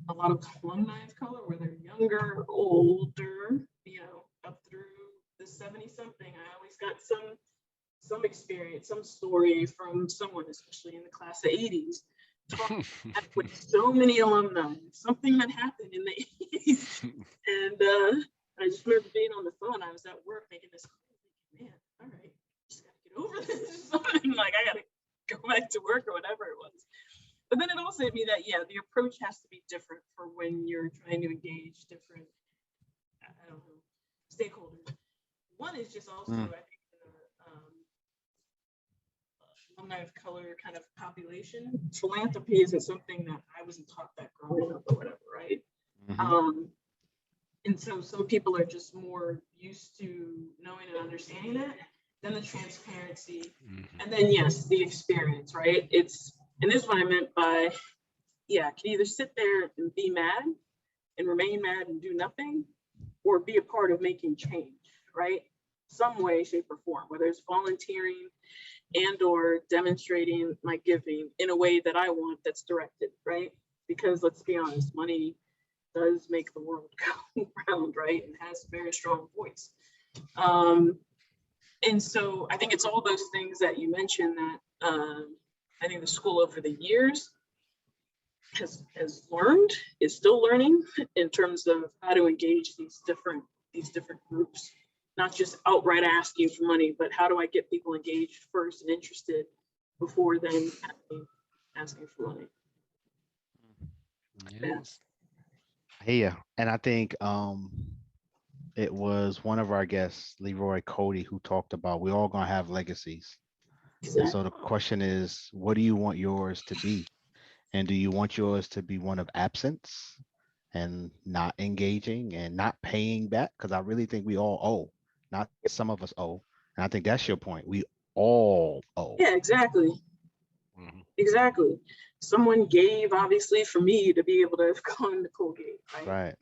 a lot of alumni of color, whether younger, older, up through the 70-something, I always got some experience, some story from someone, especially in the class of 80s, talking with so many alumni, something that happened in the 80s. And I just remember being on the phone. I was at work making this call, man, all right, just gotta get over this. Something like I gotta go back to work or whatever it was. But then it also hit me that, yeah, the approach has to be different for when you're trying to engage different, I don't know, stakeholders. One is just also, I think, Alumni of Color kind of population. Philanthropy isn't something that I wasn't taught that growing up or whatever, right? And so some people are just more used to knowing and understanding that, then the transparency, and then yes, the experience, right? And this is what I meant by, yeah, can either sit there and be mad and remain mad and do nothing, or be a part of making change, right? Some way, shape, or form, whether it's volunteering and or demonstrating my giving in a way that I want that's directed, right? Because let's be honest, money does make the world go round, right? And has a very strong voice. And so I think it's all those things that you mentioned that I think the school over the years has learned, is still learning in terms of how to engage these different groups, not just outright asking for money, but how do I get people engaged first and interested before then asking for money. Yes. Yeah, and I think it was one of our guests, Leroy Cody, who talked about we're all gonna have legacies. And so the question is, what do you want yours to be? And do you want yours to be one of absence and not engaging and not paying back? Because I really think we all owe, not some of us owe. And I think that's your point. We all owe. Yeah, exactly. Exactly. Someone gave, obviously, for me to be able to have gone to Colgate, right?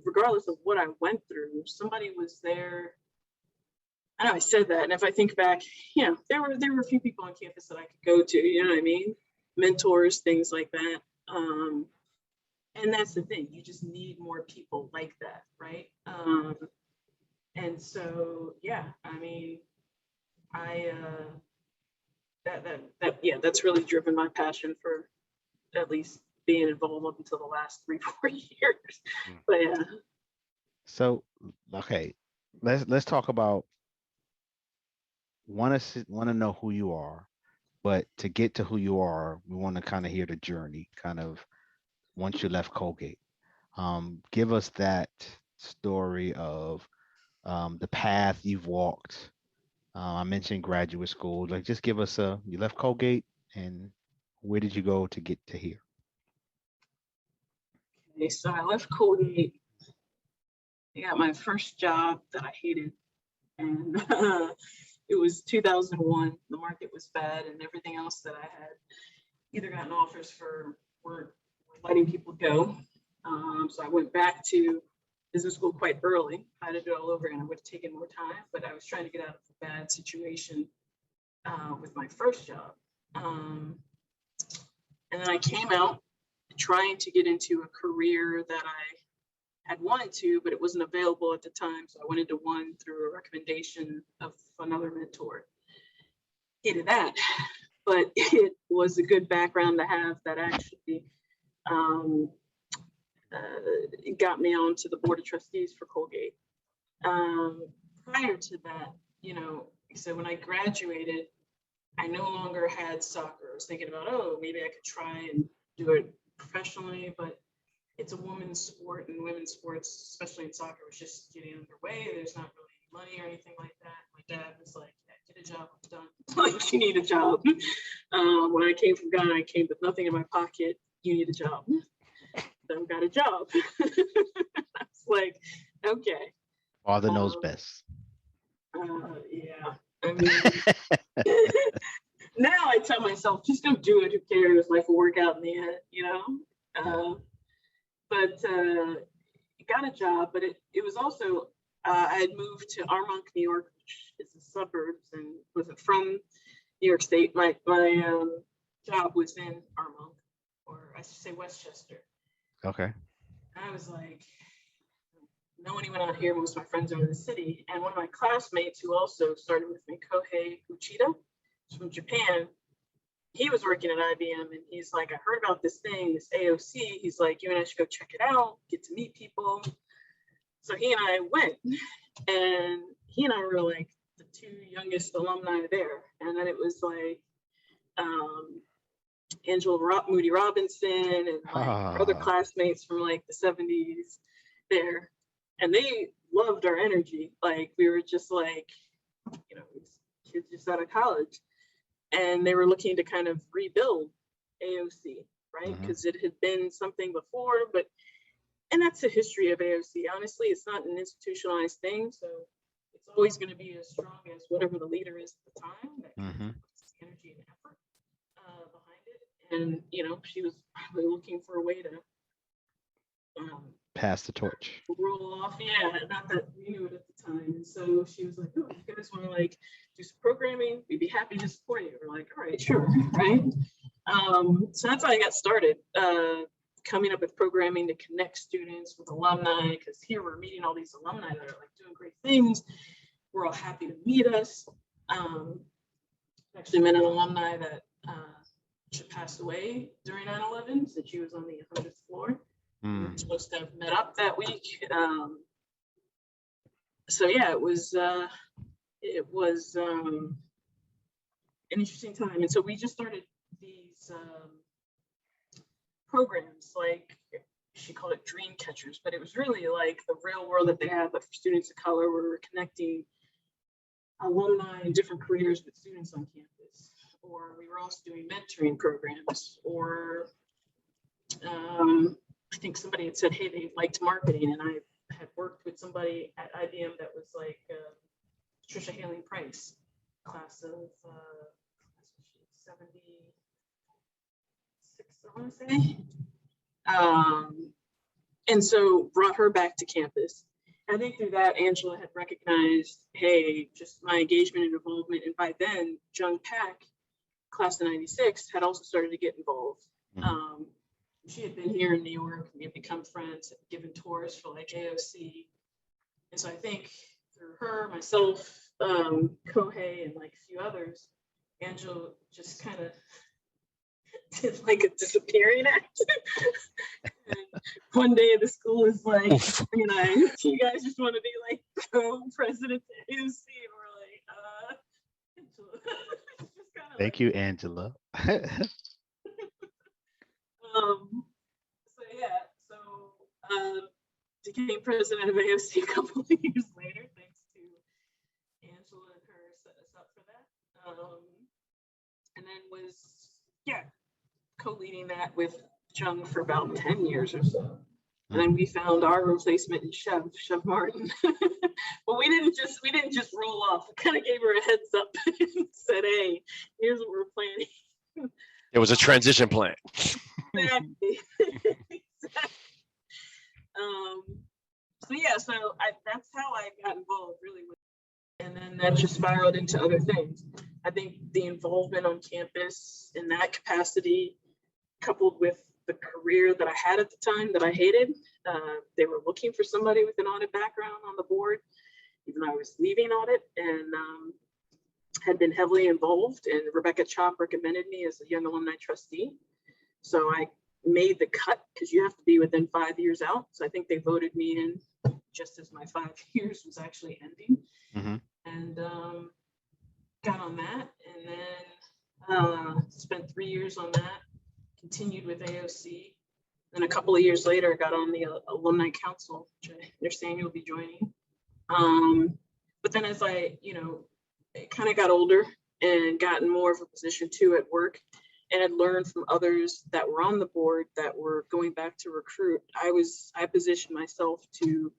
Regardless of what I went through, somebody was there. I know I said that, and if I think back, you know, there were a few people on campus that I could go to, you know what I mean? Mentors, things like that. And that's the thing, you just need more people like that, right? And so, yeah, I mean, that's really driven my passion for at least being involved up until the last 3-4 years. But yeah. So, okay, let's talk about want to know who you are, but to get to who you are, we want to kind of hear the journey, kind of once you left Colgate. Give us that story of the path you've walked. I mentioned graduate school. Like, just give us you left Colgate and where did you go to get to here? Okay, so I left Colgate. I got my first job that I hated, and it was 2001. The market was bad, and everything else that I had either gotten offers for were letting people go. So I went back to business school quite early. I had to do it all over again. I would have taken more time, but I was trying to get out of a bad situation with my first job. And then I came out trying to get into a career that I had wanted to, but it wasn't available at the time. So I went into one through a recommendation of another mentor. Hated that, but it was a good background to have that actually it got me onto the Board of Trustees for Colgate. Prior to that, you know, so when I graduated, I no longer had soccer. I was thinking about, oh, maybe I could try and do it professionally, but it's a women's sport, and women's sports, especially in soccer, was just getting underway. There's not really money or anything like that. My dad was like, yeah, get a job, I'm done. Like, you need a job. When I came from Ghana, I came with nothing in my pocket. You need a job. So I got a job. I was like, okay. Father knows best. Yeah. I mean, now I tell myself, just go do it. Who cares? Life will work out in the end, you know? But got a job, but it was also, I had moved to Armonk, New York, which is the suburbs, and wasn't from New York State. My job was in Armonk, or I should say Westchester. Okay. I was like, know anyone out here. Most of my friends are in the city. And one of my classmates who also started with me, Kohei Uchida, from Japan, he was working at IBM, and he's like, I heard about this thing, this AOC. He's like, you and I should go check it out, get to meet people. So he and I went, and he and I were like the two youngest alumni there. And then it was like Angela Moody Robinson and like other classmates from like the 70s there. And they loved our energy. Like we were just like, you know, kids just out of college. And they were looking to kind of rebuild AOC, right? Because it had been something before, and that's the history of AOC. Honestly, it's not an institutionalized thing. So it's always going to be as strong as whatever the leader is at the time that puts the energy and effort behind it. And, you know, she was probably looking for a way to pass the torch. Roll off, yeah, not that we knew it at the time. And so she was like, oh, you guys want to like do some programming? We'd be happy to support you. We're like, all right, sure, right? So that's how I got started, coming up with programming to connect students with alumni, because here we're meeting all these alumni that are like doing great things. We're all happy to meet us. Actually met an alumni that she passed away during 9/11, since she was on the 100th floor. We were supposed to have met up that week. So yeah, it was an interesting time. And so we just started these programs, like she called it dream catchers, but it was really like the real world that they have, but for students of color, where we're connecting alumni in different careers with students on campus. Or we were also doing mentoring programs, or I think somebody had said, hey, they liked marketing, and I had worked with somebody at IBM that was like Trisha Haling Price, class of 76, I want to say. And so brought her back to campus. I think through that, Angela had recognized, hey, just my engagement and involvement. And by then, Jung Pak, class of 96, had also started to get involved. She had been here in New York. We had become friends, given tours for like AOC. And so I think through her, myself, Kohei, and like a few others, Angela just kind of did like a disappearing act. And one day the school is like, you know, you guys just want to be like president of AOC. And we're like, Angela. Thank you, Angela. So yeah, became president of AOC a couple of years later, thanks to Angela and her set us up for that. And then was, co-leading that with Jung for about 10 years or so. And then we found our replacement in Chev Martin. But we didn't just roll off. We kind of gave her a heads up and said, hey, here's what we're planning. It was a transition plan. Exactly. So that's how I got involved really with it. And then that just spiraled into other things. I think the involvement on campus in that capacity, coupled with the career that I had at the time that I hated, they were looking for somebody with an audit background on the board, even though I was leaving audit, and had been heavily involved. And Rebecca Chop recommended me as a young alumni trustee. So I made the cut, because you have to be within 5 years out. So I think they voted me in just as my 5 years was actually ending. And got on that, and then spent 3 years on that, continued with AOC. Then a couple of years later, I got on the Alumni Council, which I understand you'll be joining. But then as I, kind of got older and gotten more of a position too at work, and had learned from others that were on the board that were going back to recruit, I positioned myself to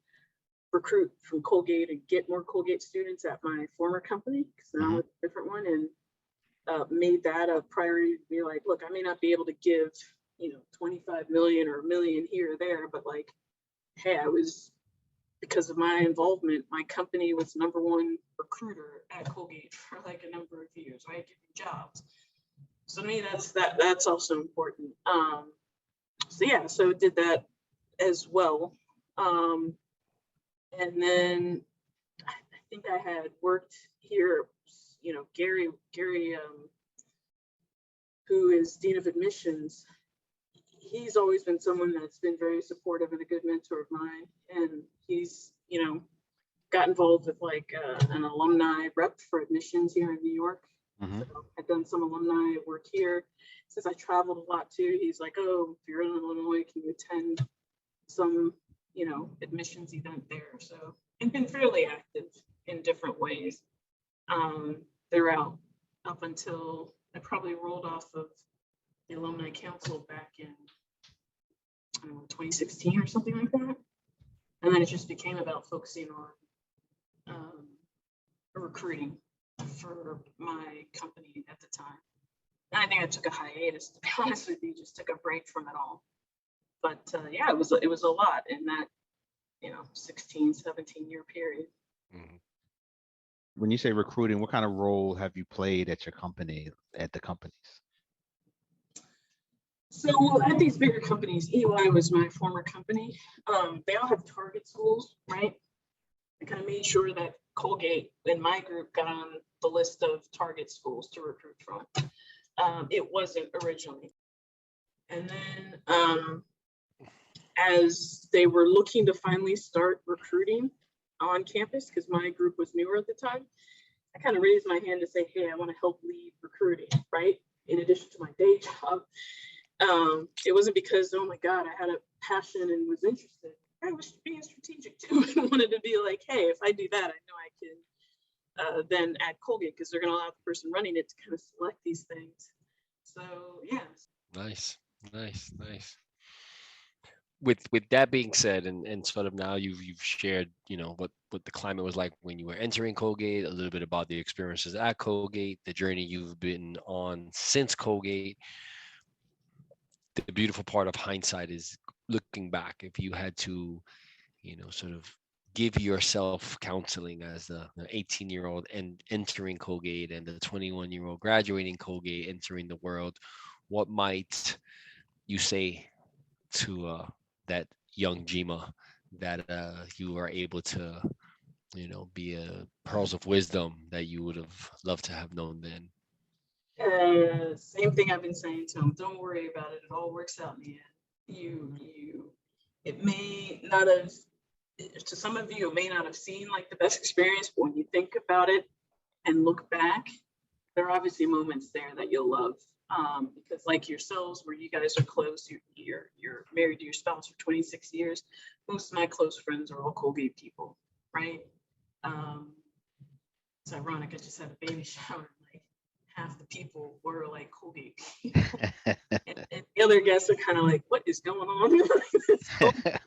recruit from Colgate and get more Colgate students at my former company, because now it's a different one, and made that a priority to be like, look, I may not be able to give, 25 million or $1 million here or there, but like, hey, because of my involvement, my company was _1 recruiter at Colgate for like a number of years, right? Giving jobs. So to me, that's also important. So did that as well. And then I think I had worked here, Gary, who is Dean of Admissions. He's always been someone that's been very supportive and a good mentor of mine. And he's, got involved with like an alumni rep for admissions here in New York. Mm-hmm. So I've done some alumni work here. Since I traveled a lot too, he's like, oh, if you're in Illinois, can you attend some, admissions event there? So I've been fairly active in different ways throughout, up until I probably rolled off of the Alumni Council back in, 2016 or something like that. And then it just became about focusing on recruiting for my company at the time. And I think I took a hiatus, to be honest with you, just took a break from it all. But yeah, it was a lot in that, 16, 17-year period. Mhm. When you say recruiting, what kind of role have you played at your company, at the companies? So at these bigger companies, EY was my former company. They all have target schools, right? I kind of made sure that Colgate and my group got on the list of target schools to recruit from. It wasn't originally. And then as they were looking to finally start recruiting on campus, because my group was newer at the time, I kind of raised my hand to say, hey, I want to help lead recruiting, right? In addition to my day job. It wasn't because, oh my God, I had a passion and was interested. I was being strategic too and wanted to be like, hey, if I do that, I know I can then add Colgate, because they're going to allow the person running it to kind of select these things. So, yeah. Nice. With that being said, and sort of now you've shared, what the climate was like when you were entering Colgate, a little bit about the experiences at Colgate, the journey you've been on since Colgate. The beautiful part of hindsight is looking back. If you had to, sort of give yourself counseling as the 18-year-old and entering Colgate and the 21-year-old graduating Colgate, entering the world, what might you say to that young Gyimah that you are able to, be pearls of wisdom that you would have loved to have known then? Same thing I've been saying to him. Don't worry about it. It all works out in the end. It may not have, to some of you, it may not have seemed like the best experience, but when you think about it and look back, there are obviously moments there that you'll love. Because like yourselves, where you guys are close, you're married to your spouse for 26 years. Most of my close friends are all Colgate people, right? It's ironic. I just had a baby shower. Like half the people were like Colgate people, and the other guests are kind of like, "What is going on?"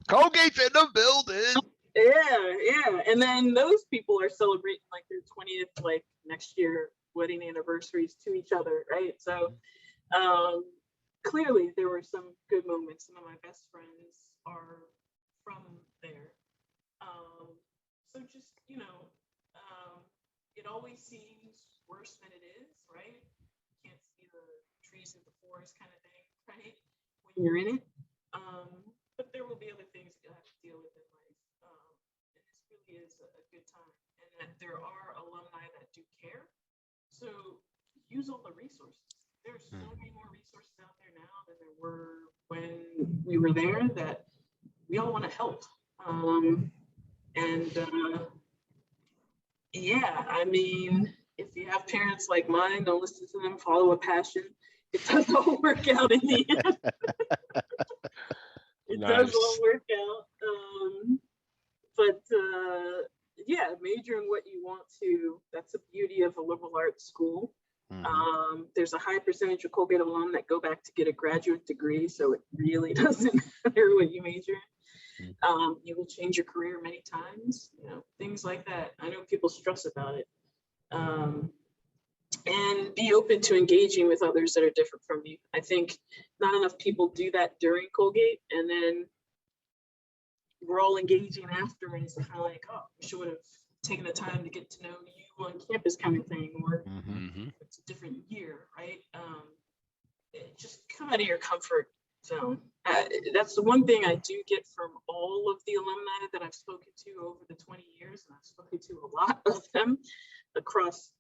Colgate's in the building. Yeah. And then those people are celebrating like their 20th, like next year, wedding anniversaries to each other, right? So clearly there were some good moments. Some of my best friends are from there. So just, it always seems worse than it is, right? You can't see the trees in the forest kind of thing, right? When you're in it. But there will be other things that you have to deal with in life. And this really is a good time. And that there are alumni that do care. So use all the resources. There's so many more resources out there now than there were when we were there, that we all want to help. Yeah, I mean, if you have parents like mine, don't listen to them, follow a passion. It does all work out in the end. It does all work out. Yeah, major in what you want to. That's the beauty of a liberal arts school. There's a high percentage of Colgate alum that go back to get a graduate degree, so it really doesn't matter what you major in. You will change your career many times, things like that. I know people stress about it. And be open to engaging with others that are different from you. I think not enough people do that during Colgate, and then we're all engaging after, and it's kind of like, oh, we should have taken the time to get to know you on campus kind of thing, or it's a different year, right? Just come out of your comfort zone. That's the one thing I do get from all of the alumni that I've spoken to over the 20 years, and I've spoken to a lot of them across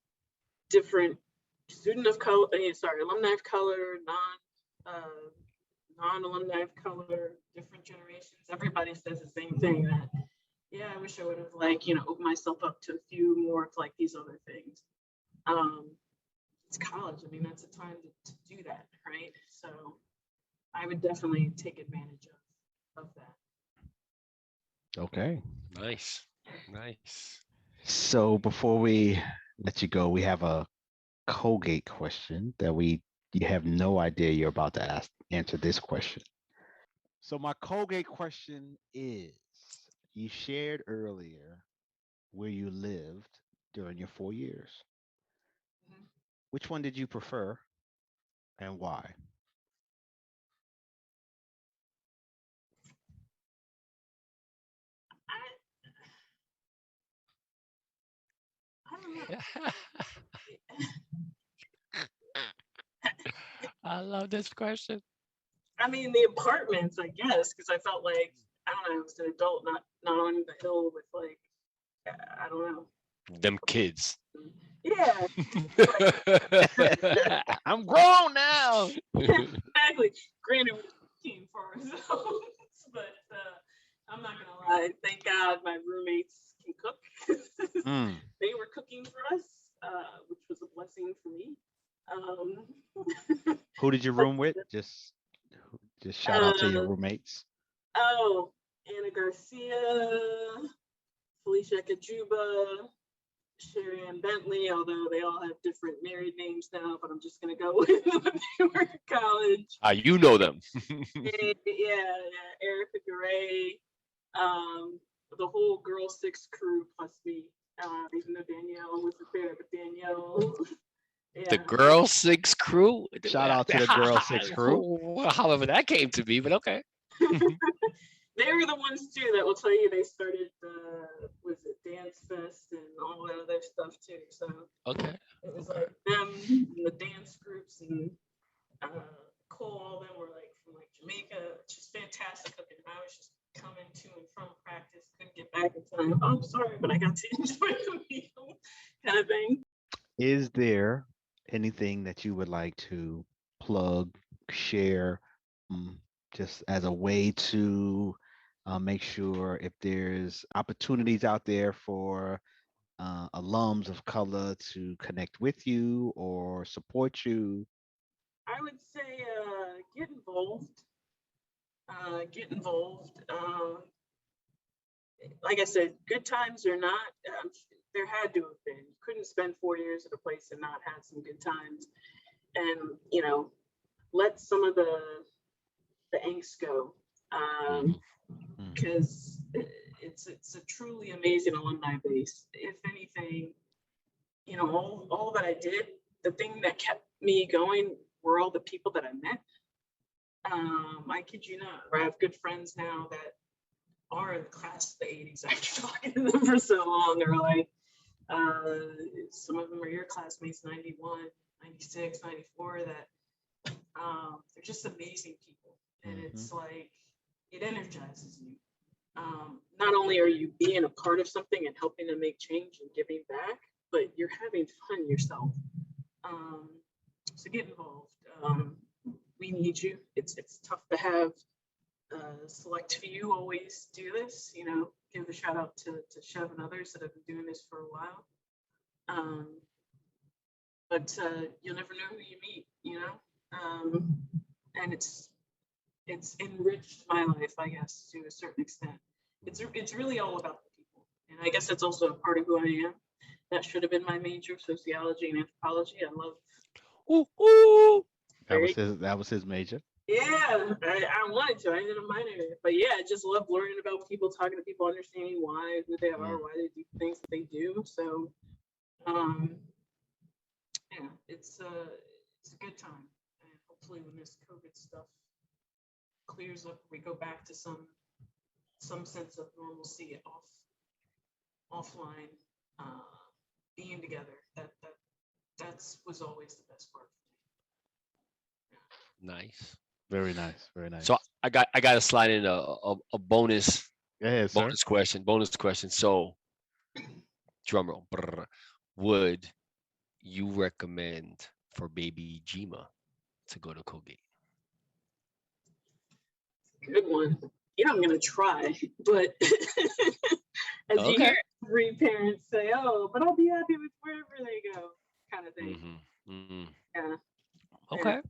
different alumni of color, non-alumni of color, different generations. Everybody says the same thing, that, yeah, I wish I would have opened myself up to a few more of these other things. It's college. I mean, that's a time to do that, right? So I would definitely take advantage of that. Okay. Nice. So before we let you go, we have a Colgate question that you have no idea you're about to answer this question. So my Colgate question is, you shared earlier where you lived during your 4 years. Mhm. Which one did you prefer and why? I don't know. I love this question. I mean, the apartments, I guess, because I felt like, I don't know, I was an adult, not on the hill with I don't know. Them kids. Yeah, I'm grown now. exactly. Granted, we came for ourselves, but I'm not gonna lie. Thank God my roommates can cook. They were cooking for us, which was a blessing for me. Who did you room with? Just shout out to your roommates. Oh, Anna Garcia, Felicia Kajuba, Sherry Ann Bentley, although they all have different married names now, but I'm just gonna go with what they were in college. You know them. yeah, Erica Garay, the whole Girl Six crew plus me, even though Danielle wasn't there, but Danielle. Yeah. The Girl Six crew. Shout out to the Girl Six crew. However that came to be, but okay. They were the ones too that will tell you they started Dance Fest and all that other stuff too. So okay, it was like them and the dance groups, and Cole, all them were from Jamaica, just fantastic cooking. I was just coming to and from practice, couldn't get back in time. Oh, I'm sorry, but I got to enjoy the meal, kind of thing. Is there anything that you would like to plug, share, just as a way to make sure if there's opportunities out there for alums of color to connect with you or support you? I would say get involved. Get involved. Like I said, good times or not, there had to have been. You couldn't spend 4 years at a place and not have some good times. And, let some of the angst go. Because it's a truly amazing alumni base. If anything, all that I did, the thing that kept me going were all the people that I met. I kid you not, I have good friends now that are in the class of the 80s after talking to them for so long. They're like, some of them are your classmates, 91, 96, 94, that they're just amazing people. And it's like, it energizes you. Not only are you being a part of something and helping to make change and giving back, but you're having fun yourself. So get involved. We need you. It's tough to have a select few always do this. Give a shout out to Chev and others that have been doing this for a while. But you'll never know who you meet. And it's enriched my life, I guess, to a certain extent. It's really all about the people, and I guess that's also a part of who I am. That should have been my major, sociology and anthropology. I love. That was his major. Yeah, I wanted to. I did a minor, but yeah, I just love learning about people, talking to people, understanding why, who they are, why they do things that they do. So, yeah, it's a good time, and hopefully, when this COVID stuff clears up, we go back to some sense of normalcy offline, being together. That was always the best part for me. Nice. Very nice. Very nice. So I got to slide in a bonus Go ahead, sir. Bonus question. So, drum roll. Would you recommend for baby Gyimah to go to Colgate? Good one. I'm gonna try, but as you hear every parent say, "Oh, but I'll be happy with wherever they go," kind of thing. Yeah. Okay.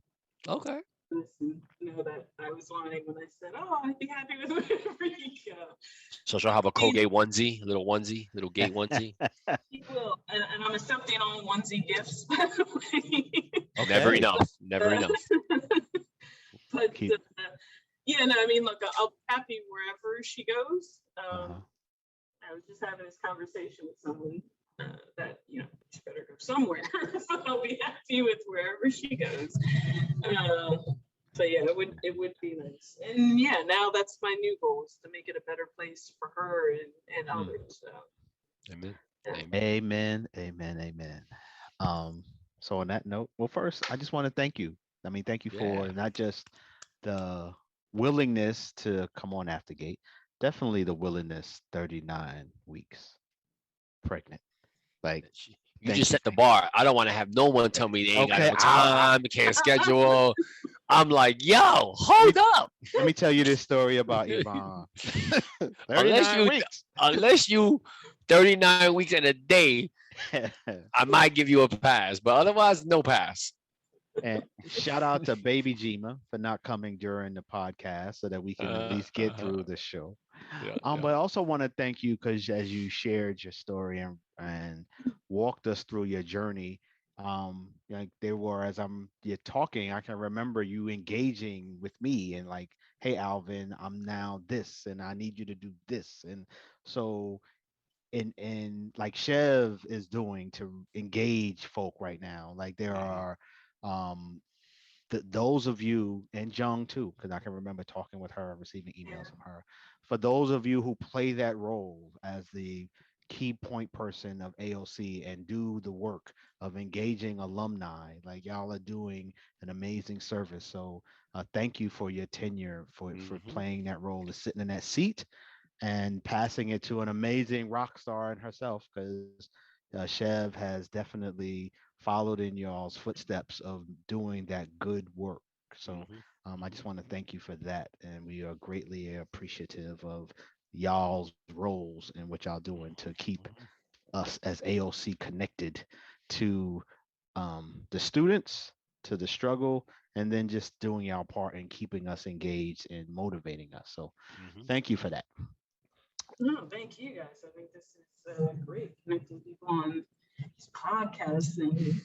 Okay. Listen, know that I was lying when I said, "Oh, I'd be happy with wherever you go." So she'll have a Colgate onesie, little gate onesie. She will, and I'm accepting all onesie gifts, by the way. Okay. Never enough. But yeah, no, I mean, look, I'll be happy wherever she goes. I was just having this conversation with someone that she better go somewhere. So I'll be happy with wherever she goes. But yeah, it would be nice. And yeah, now that's my new goal, is to make it a better place for her and others. So. Amen. Amen. So on that note, well, first, I just want to thank you. I mean, thank you for not just the willingness to come on Aftergate, definitely the willingness 39 weeks pregnant. Like, you just set the bar. I don't want to have no one tell me they ain't got no time, can't schedule. I'm like, yo, hold up. Let me tell you this story about Yvonne. Unless you 39 weeks in a day, I might give you a pass, but otherwise, no pass. And shout out to baby Gyimah for not coming during the podcast so that we can at least get through the show. But I also want to thank you because as you shared your story and walked us through your journey, like you're talking, I can remember you engaging with me and like, hey, Alvin, I'm now this and I need you to do this. And so and like Chev is doing to engage folk right now, like there are those of you, and Jung too, because I can remember talking with her, receiving emails from her. For those of you who play that role as the key point person of AOC and do the work of engaging alumni, like y'all are doing an amazing service. So thank you for your tenure, for playing that role, of sitting in that seat and passing it to an amazing rock star in herself, because Chev has definitely followed in y'all's footsteps of doing that good work. So I just want to thank you for that. And we are greatly appreciative of y'all's roles and what y'all doing to keep us as AOC connected to the students, to the struggle, and then just doing y'all part in keeping us engaged and motivating us. So thank you for that. No, thank you guys. I think this is great, connecting people on these podcasts and,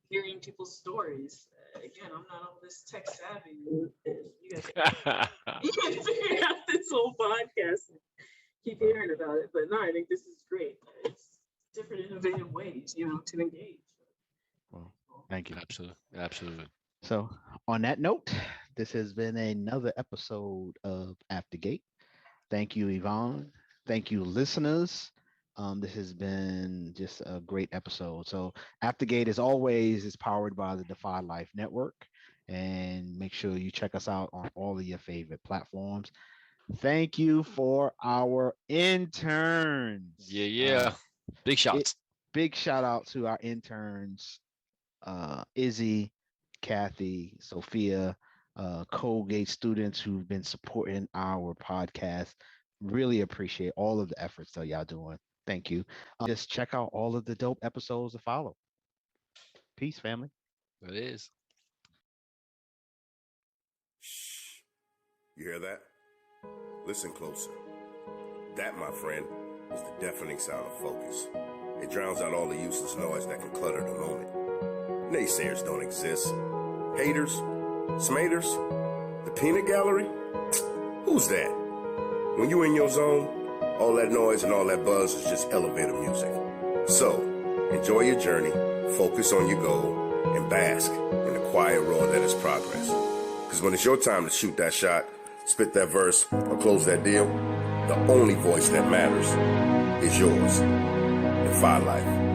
hearing people's stories. Again, I'm not all this tech savvy. You guys can figure out this whole podcast and keep hearing about it. But no, I think this is great. It's different innovative ways, to engage. Well, thank you. Absolutely. So on that note, this has been another episode of Aftergate. Thank you, Yvonne. Thank you, listeners. This has been just a great episode. So Aftergate, as always, is powered by the Defy Life Network. And make sure you check us out on all of your favorite platforms. Thank you for our interns. Yeah. Big shots. Big shout out to our interns, Izzy, Kathy, Sophia, Colgate students who've been supporting our podcast. Really appreciate all of the efforts that y'all doing. Thank you. Just check out all of the dope episodes to follow. Peace, family. It is. Shh. You hear that? Listen closer. That, my friend, is the deafening sound of focus. It drowns out all the useless noise that can clutter the moment. Naysayers don't exist. Haters? Smaters? The peanut gallery? Who's that? When you in your zone, all that noise and all that buzz is just elevator music. So, enjoy your journey, focus on your goal, and bask in the quiet roar that is progress. Because when it's your time to shoot that shot, spit that verse, or close that deal, the only voice that matters is yours. Defy Life.